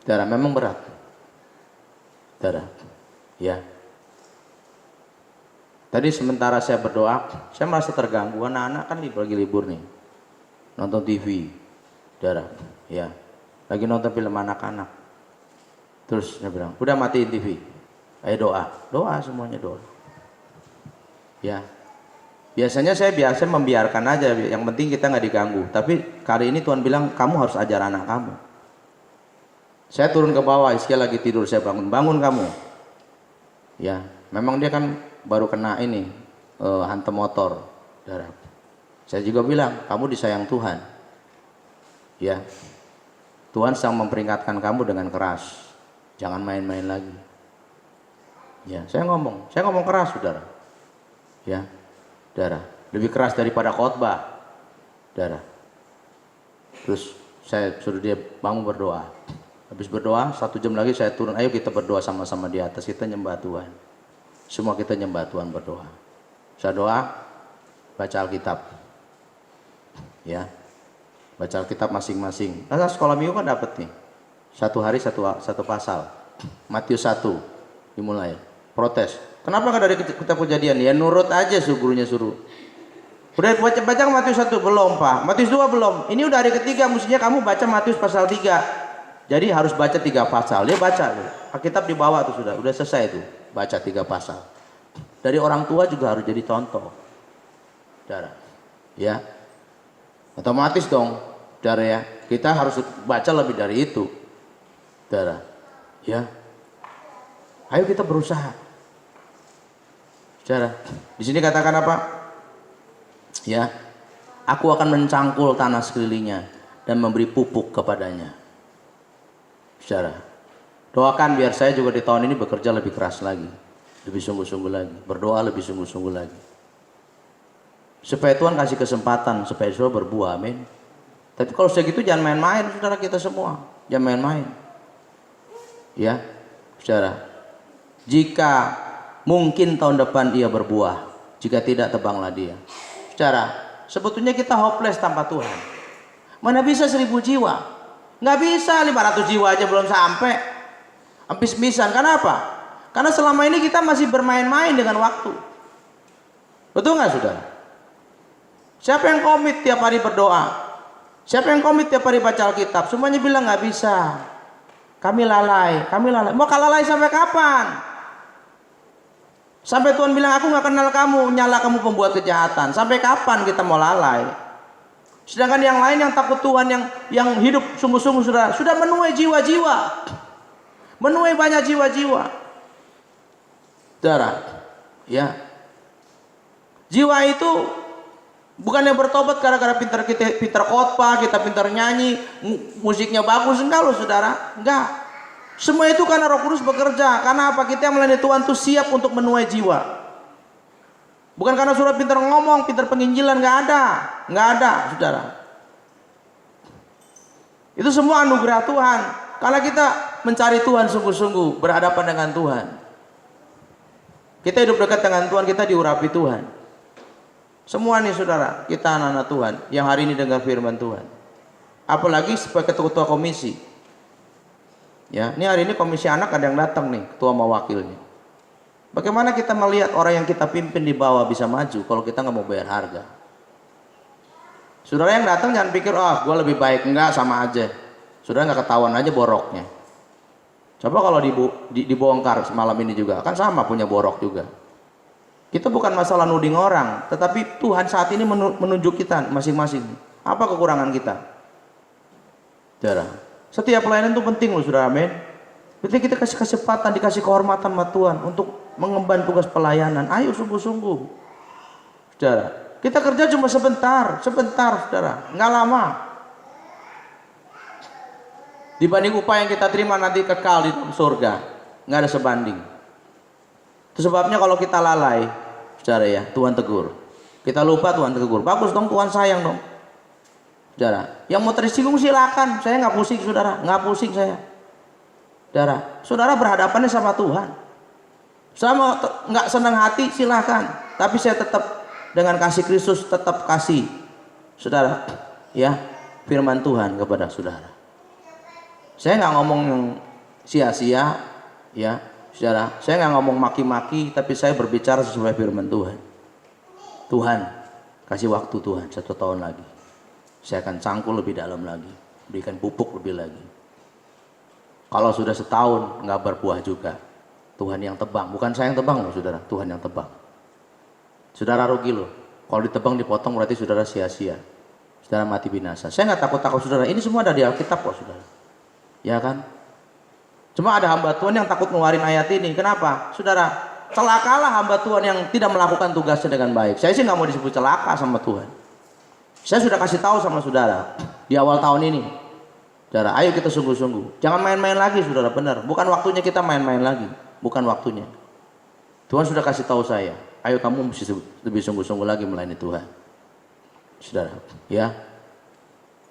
Saudara, memang berat. Saudara, ya. Tadi sementara saya berdoa, saya merasa terganggu. Anak-anak kan lagi libur nih. Nonton TV. Saudara, ya. Lagi nonton film anak-anak. Terus dia bilang, udah matiin TV. Ayo doa. Doa semuanya doa. Ya. Biasanya saya biasa membiarkan aja, yang penting kita nggak diganggu. Tapi kali ini Tuhan bilang kamu harus ajar anak kamu. Saya turun ke bawah, Iskia lagi tidur, saya bangun kamu. Ya, memang dia kan baru kena ini hantam motor. Saya juga bilang kamu disayang Tuhan. Ya, Tuhan sedang memperingatkan kamu dengan keras, jangan main-main lagi. Ya, saya ngomong keras, saudara. Ya. Saudara, lebih keras daripada khotbah. Saudara. Terus saya suruh dia bangun berdoa. Habis berdoa, 1 jam lagi saya turun, ayo kita berdoa sama-sama di atas, kita nyembah Tuhan. Semua kita nyembah Tuhan, berdoa. Saya doa, baca Alkitab. Ya. Baca Alkitab masing-masing. Nah, sekolah minggu kan dapat nih. 1 hari satu pasal. Matius 1 dimulai. Protes. Kenapa nggak dari kitab Kejadian? Ya nurut aja gurunya suruh. Udah baca Matius 1 belum, Pak. Matius 2 belum. Ini udah hari ketiga, mestinya kamu baca Matius pasal 3. Jadi harus baca 3 pasal. Dia baca. Alkitab dibawa tuh sudah selesai tuh. Baca 3 pasal. Dari orang tua juga harus jadi contoh. Saudara. Ya. Otomatis dong, saudara ya. Kita harus baca lebih dari itu. Saudara. Ya. Ayo kita berusaha. Saudara, di sini katakan apa? Ya, aku akan mencangkul tanah sekelilingnya dan memberi pupuk kepadanya. Saudara, doakan biar saya juga di tahun ini bekerja lebih keras lagi, lebih sungguh-sungguh lagi, berdoa lebih sungguh-sungguh lagi. Supaya Tuhan kasih kesempatan supaya saudara berbuah, amin. Tapi kalau segitu jangan main-main, saudara, kita semua, jangan main-main. Ya, saudara, jika mungkin tahun depan ia berbuah, jika tidak tebanglah dia. Saudara, sebetulnya kita hopeless tanpa Tuhan. Mana bisa 1000 jiwa? Nggak bisa, 500 jiwa aja belum sampai. Habis-habisan. Kenapa? Karena selama ini kita masih bermain-main dengan waktu. Betul nggak, saudara? Siapa yang komit tiap hari berdoa? Siapa yang komit tiap hari baca Alkitab? Semuanya bilang nggak bisa. Kami lalai. Mau lalai sampai kapan? Sampai Tuhan bilang aku nggak kenal kamu, nyala kamu pembuat kejahatan. Sampai kapan kita mau lalai? Sedangkan yang lain yang takut Tuhan, yang hidup sungguh-sungguh sudah menuai jiwa-jiwa, menuai banyak jiwa-jiwa. Saudara, ya, jiwa itu bukan yang bertobat gara-gara pintar khotbah, kita pintar nyanyi, musiknya bagus, enggak loh, saudara, enggak. Semua itu karena Roh Kudus bekerja. Karena apa? Kita yang melayani Tuhan itu siap untuk menuai jiwa. Bukan karena surat pintar ngomong, pintar penginjilan, nggak ada, saudara. Itu semua anugerah Tuhan. Karena kita mencari Tuhan sungguh-sungguh, berhadapan dengan Tuhan. Kita hidup dekat dengan Tuhan, kita diurapi Tuhan. Semua nih saudara, kita anak-anak Tuhan yang hari ini dengar firman Tuhan. Apalagi sebagai ketua komisi. Ya, ini hari ini komisi anak ada yang datang nih, ketua sama wakilnya. Bagaimana kita melihat orang yang kita pimpin di bawah bisa maju kalau kita nggak mau bayar harga? Saudara yang datang jangan pikir, gue lebih baik. Enggak, sama aja. Saudara nggak ketahuan aja boroknya. Coba kalau dibongkar semalam ini juga, kan sama punya borok juga. Kita bukan masalah nuding orang, tetapi Tuhan saat ini menunjuk kita masing-masing. Apa kekurangan kita? Saudara, setiap pelayanan itu penting loh saudara, amin. Berarti kita kasih kesempatan, dikasih kehormatan sama Tuhan untuk mengemban tugas pelayanan. Ayo sungguh-sungguh. Saudara, kita kerja cuma sebentar, saudara, nggak lama. Dibanding upah yang kita terima nanti kekal di surga, nggak ada sebanding. Itu sebabnya kalau kita lalai, saudara ya, Tuhan tegur. Kita lupa, Tuhan tegur. Bagus dong, Tuhan sayang dong. Saudara, yang mau tersinggung silakan. Saya nggak pusing, saudara, nggak pusing saya. Saudara berhadapannya sama Tuhan. Saya mau nggak senang hati silakan, tapi saya tetap dengan kasih Kristus tetap kasih saudara ya firman Tuhan kepada saudara. Saya nggak ngomong yang sia-sia ya saudara, saya nggak ngomong maki-maki, tapi saya berbicara sesuai firman Tuhan. Tuhan kasih waktu Tuhan 1 tahun lagi, saya akan cangkul lebih dalam lagi, berikan pupuk lebih lagi. Kalau sudah setahun nggak berbuah juga, Tuhan yang tebang, bukan saya yang tebang loh saudara, Tuhan yang tebang. Saudara rugi loh. Kalau ditebang dipotong berarti saudara sia-sia. Saudara mati binasa. Saya nggak takut-takut saudara. Ini semua ada di Alkitab kok saudara. Ya kan? Cuma ada hamba Tuhan yang takut ngeluarin ayat ini. Kenapa? Saudara, celakalah hamba Tuhan yang tidak melakukan tugasnya dengan baik. Saya sih nggak mau disebut celaka sama Tuhan. Saya sudah kasih tahu sama saudara di awal tahun ini. Saudara, ayo kita sungguh-sungguh. Jangan main-main lagi saudara, benar. Bukan waktunya kita main-main lagi. Bukan waktunya. Tuhan sudah kasih tahu saya. Ayo kamu mesti lebih sungguh-sungguh lagi melayani Tuhan. Saudara, ya.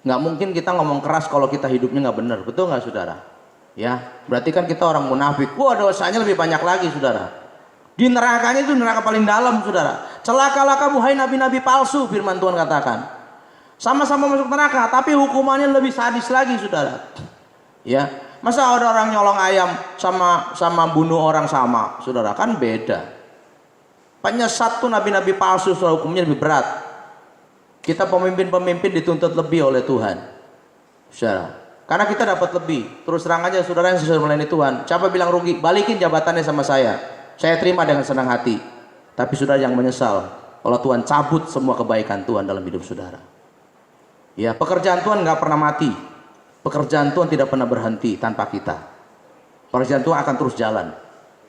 Nggak mungkin kita ngomong keras kalau kita hidupnya nggak benar. Betul nggak saudara? Ya, berarti kan kita orang munafik. Wah, dosanya lebih banyak lagi saudara. Di nerakanya itu neraka paling dalam saudara. Celakalah kamu hai nabi-nabi palsu, firman Tuhan katakan. Sama-sama masuk neraka, tapi hukumannya lebih sadis lagi saudara. Ya, masa ada orang nyolong ayam sama bunuh orang sama, saudara, kan beda. Penyesat tuh nabi-nabi palsu, hukumnya lebih berat. Kita pemimpin-pemimpin dituntut lebih oleh Tuhan, saudara. Karena kita dapat lebih. Terus terang aja saudara yang sudah melayani Tuhan, siapa bilang rugi? Balikin jabatannya sama saya. Saya terima dengan senang hati. Tapi saudara yang menyesal kalau Tuhan cabut semua kebaikan Tuhan dalam hidup saudara. Ya, pekerjaan Tuhan nggak pernah mati. Pekerjaan Tuhan tidak pernah berhenti tanpa kita. Pekerjaan Tuhan akan terus jalan.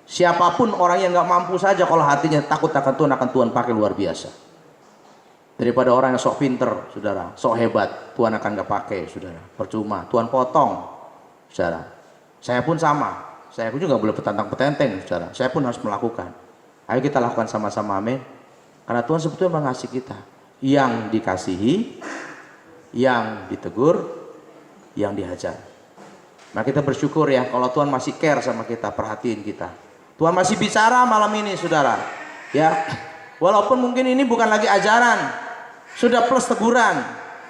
Siapapun orang yang nggak mampu saja kalau hatinya takut akan Tuhan pakai luar biasa. Daripada orang yang sok pinter, saudara, sok hebat, Tuhan akan nggak pakai, saudara. Percuma, Tuhan potong, saudara. Saya pun sama. Saya pun juga boleh petantang-petenteng, saudara. Saya pun harus melakukan. Ayo kita lakukan sama-sama, amin. Karena Tuhan sebetulnya mengasihi kita. Yang dikasihi, yang ditegur, yang dihajar. Nah kita bersyukur ya kalau Tuhan masih care sama kita, perhatiin kita. Tuhan masih bicara malam ini saudara. Ya, walaupun mungkin ini bukan lagi ajaran, sudah plus teguran.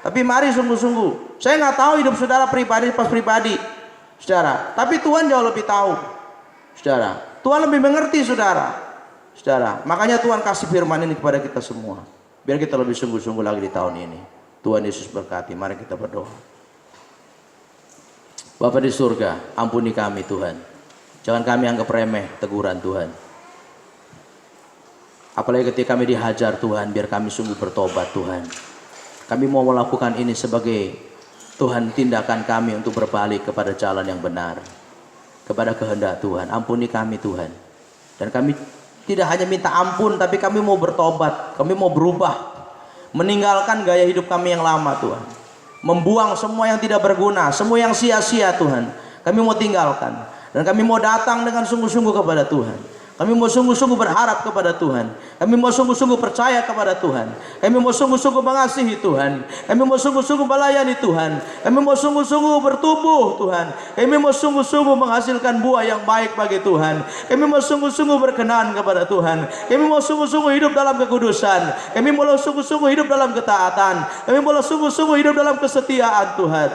Tapi mari sungguh-sungguh. Saya nggak tahu hidup saudara pribadi pas pribadi, saudara. Tapi Tuhan jauh lebih tahu, saudara. Tuhan lebih mengerti saudara, saudara. Makanya Tuhan kasih firman ini kepada kita semua, biar kita lebih sungguh-sungguh lagi di tahun ini. Tuhan Yesus berkati. Mari kita berdoa. Bapa di surga, ampuni kami Tuhan. Jangan kami anggap remeh teguran Tuhan. Apalagi ketika kami dihajar Tuhan, biar kami sungguh bertobat Tuhan. Kami mau melakukan ini sebagai Tuhan tindakan kami untuk berbalik kepada jalan yang benar, kepada kehendak Tuhan. Ampuni kami Tuhan. Dan kami tidak hanya minta ampun, tapi kami mau bertobat, kami mau berubah, meninggalkan gaya hidup kami yang lama Tuhan. Membuang semua yang tidak berguna, semua yang sia-sia Tuhan. Kami mau tinggalkan. Dan kami mau datang dengan sungguh-sungguh kepada Tuhan. Kami mau sungguh-sungguh berharap kepada Tuhan. Kami mau sungguh-sungguh percaya kepada Tuhan. Kami mau sungguh-sungguh mengasihi Tuhan. Kami mau sungguh-sungguh melayani Tuhan. Kami mau sungguh-sungguh bertumbuh Tuhan. Kami mau sungguh-sungguh menghasilkan buah yang baik bagi Tuhan. Kami mau sungguh-sungguh berkenan kepada Tuhan. Kami mau sungguh-sungguh hidup dalam kekudusan. Kami mau sungguh-sungguh hidup dalam ketaatan. Kami mau sungguh-sungguh hidup dalam kesetiaan Tuhan.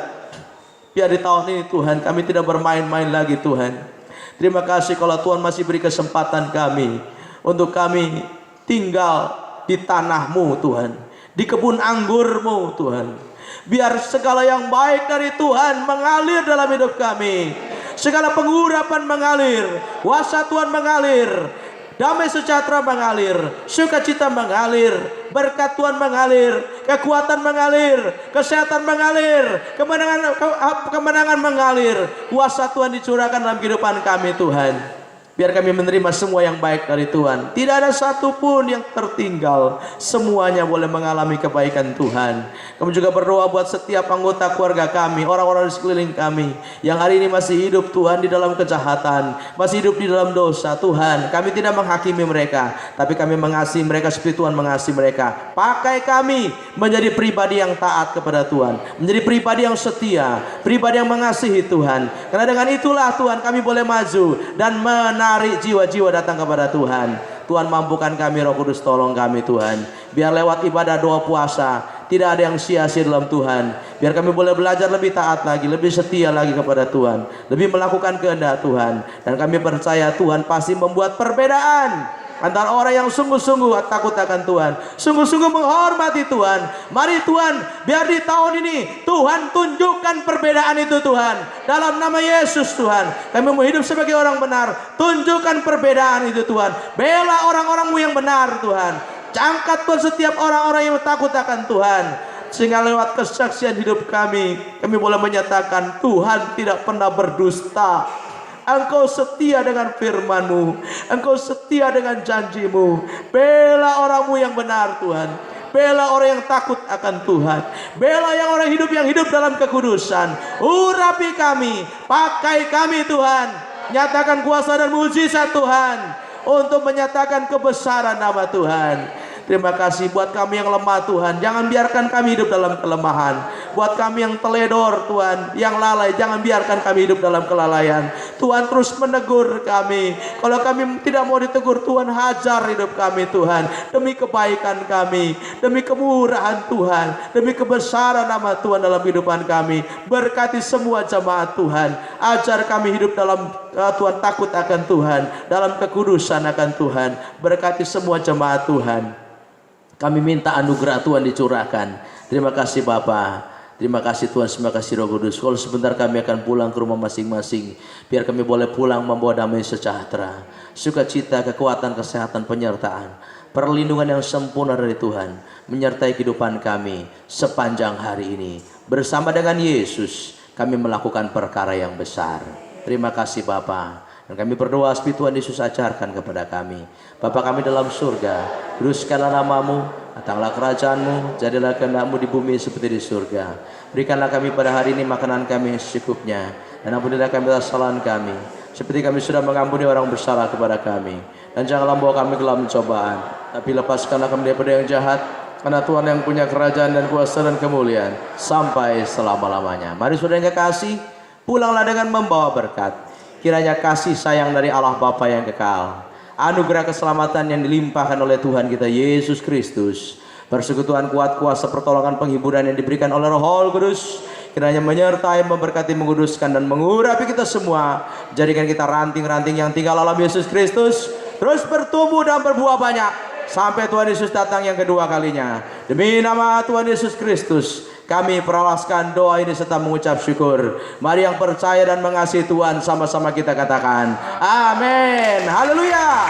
Biar di tahun ini Tuhan kami tidak bermain-main lagi Tuhan. Terima kasih kalau Tuhan masih beri kesempatan kami untuk kami tinggal di tanah-Mu Tuhan, di kebun anggur-Mu Tuhan. Biar segala yang baik dari Tuhan mengalir dalam hidup kami. Segala pengurapan mengalir, kuasa Tuhan mengalir, damai sejahtera mengalir, sukacita mengalir, berkat Tuhan mengalir, kekuatan mengalir, kesehatan mengalir, kemenangan mengalir. Kuasa Tuhan dicurahkan dalam kehidupan kami Tuhan. Biar kami menerima semua yang baik dari Tuhan. Tidak ada satupun yang tertinggal. Semuanya boleh mengalami kebaikan Tuhan. Kami juga berdoa buat setiap anggota keluarga kami, orang-orang di sekeliling kami, yang hari ini masih hidup Tuhan di dalam kejahatan, masih hidup di dalam dosa Tuhan. Kami tidak menghakimi mereka, tapi kami mengasihi mereka seperti Tuhan mengasihi mereka. Pakai kami menjadi pribadi yang taat kepada Tuhan, menjadi pribadi yang setia, pribadi yang mengasihi Tuhan. Karena dengan itulah Tuhan kami boleh maju dan menarik jiwa-jiwa datang kepada Tuhan. Tuhan mampukan kami, Roh Kudus tolong kami Tuhan. Biar lewat ibadah doa puasa tidak ada yang sia-sia dalam Tuhan. Biar kami boleh belajar lebih taat lagi, lebih setia lagi kepada Tuhan, lebih melakukan kehendak Tuhan. Dan kami percaya Tuhan pasti membuat perbedaan antara orang yang sungguh-sungguh takut akan Tuhan, sungguh-sungguh menghormati Tuhan. Mari Tuhan, biar di tahun ini Tuhan tunjukkan perbedaan itu Tuhan. Dalam nama Yesus Tuhan, kami mau hidup sebagai orang benar. Tunjukkan perbedaan itu Tuhan. Bela orang-orang-Mu yang benar Tuhan. Angkat Tuhan setiap orang-orang yang takut akan Tuhan. Sehingga lewat kesaksian hidup kami boleh menyatakan Tuhan tidak pernah berdusta. Engkau setia dengan firman-Mu, Engkau setia dengan janji-Mu. Bela orang-Mu yang benar Tuhan. Bela orang yang takut akan Tuhan. Bela yang orang hidup dalam kekudusan. Urapi kami, pakai kami Tuhan. Nyatakan kuasa dan mujizat Tuhan untuk menyatakan kebesaran nama Tuhan. Terima kasih buat kami yang lemah Tuhan. Jangan biarkan kami hidup dalam kelemahan. Buat kami yang teledor Tuhan, yang lalai, jangan biarkan kami hidup dalam kelalaian. Tuhan terus menegur kami. Kalau kami tidak mau ditegur, Tuhan hajar hidup kami Tuhan. Demi kebaikan kami, demi kemurahan Tuhan, demi kebesaran nama Tuhan dalam kehidupan kami. Berkati semua jemaat Tuhan. Ajar kami hidup dalam Tuhan takut akan Tuhan, dalam kekudusan akan Tuhan. Berkati semua jemaat Tuhan. Kami minta anugerah Tuhan dicurahkan. Terima kasih Bapa. Terima kasih Tuhan, terima kasih Roh Kudus. Kalau sebentar kami akan pulang ke rumah masing-masing. Biar kami boleh pulang membawa damai sejahtera, sukacita, kekuatan, kesehatan, penyertaan, perlindungan yang sempurna dari Tuhan menyertai kehidupan kami sepanjang hari ini. Bersama dengan Yesus kami melakukan perkara yang besar. Terima kasih Bapa. Dan kami berdoa seperti Tuhan Yesus ajarkan kepada kami. Bapa kami dalam surga, kuduskanlah nama-Mu, datanglah kerajaan-Mu, jadilah kehendak-Mu di bumi seperti di surga. Berikanlah kami pada hari ini makanan kami yang secukupnya, dan ampunilah kami atas kesalahan kami, seperti kami sudah mengampuni orang bersalah kepada kami. Dan janganlah bawa kami ke dalam pencobaan, tapi lepaskanlah kami daripada yang jahat, karena Tuhan yang punya kerajaan dan kuasa dan kemuliaan sampai selama-lamanya. Mari saudara yang kekasih, pulanglah dengan membawa berkat. Kiranya kasih sayang dari Allah Bapa yang kekal, anugerah keselamatan yang dilimpahkan oleh Tuhan kita Yesus Kristus, persekutuan kuat kuasa pertolongan penghiburan yang diberikan oleh Roh Kudus, kiranya menyertai, memberkati, menguduskan dan mengurapi kita semua. Jadikan kita ranting-ranting yang tinggal dalam Yesus Kristus, terus bertumbuh dan berbuah banyak sampai Tuhan Yesus datang yang kedua kalinya. Demi nama Tuhan Yesus Kristus kami peralaskan doa ini serta mengucap syukur. Mari yang percaya dan mengasihi Tuhan sama-sama kita katakan amin. Haleluya.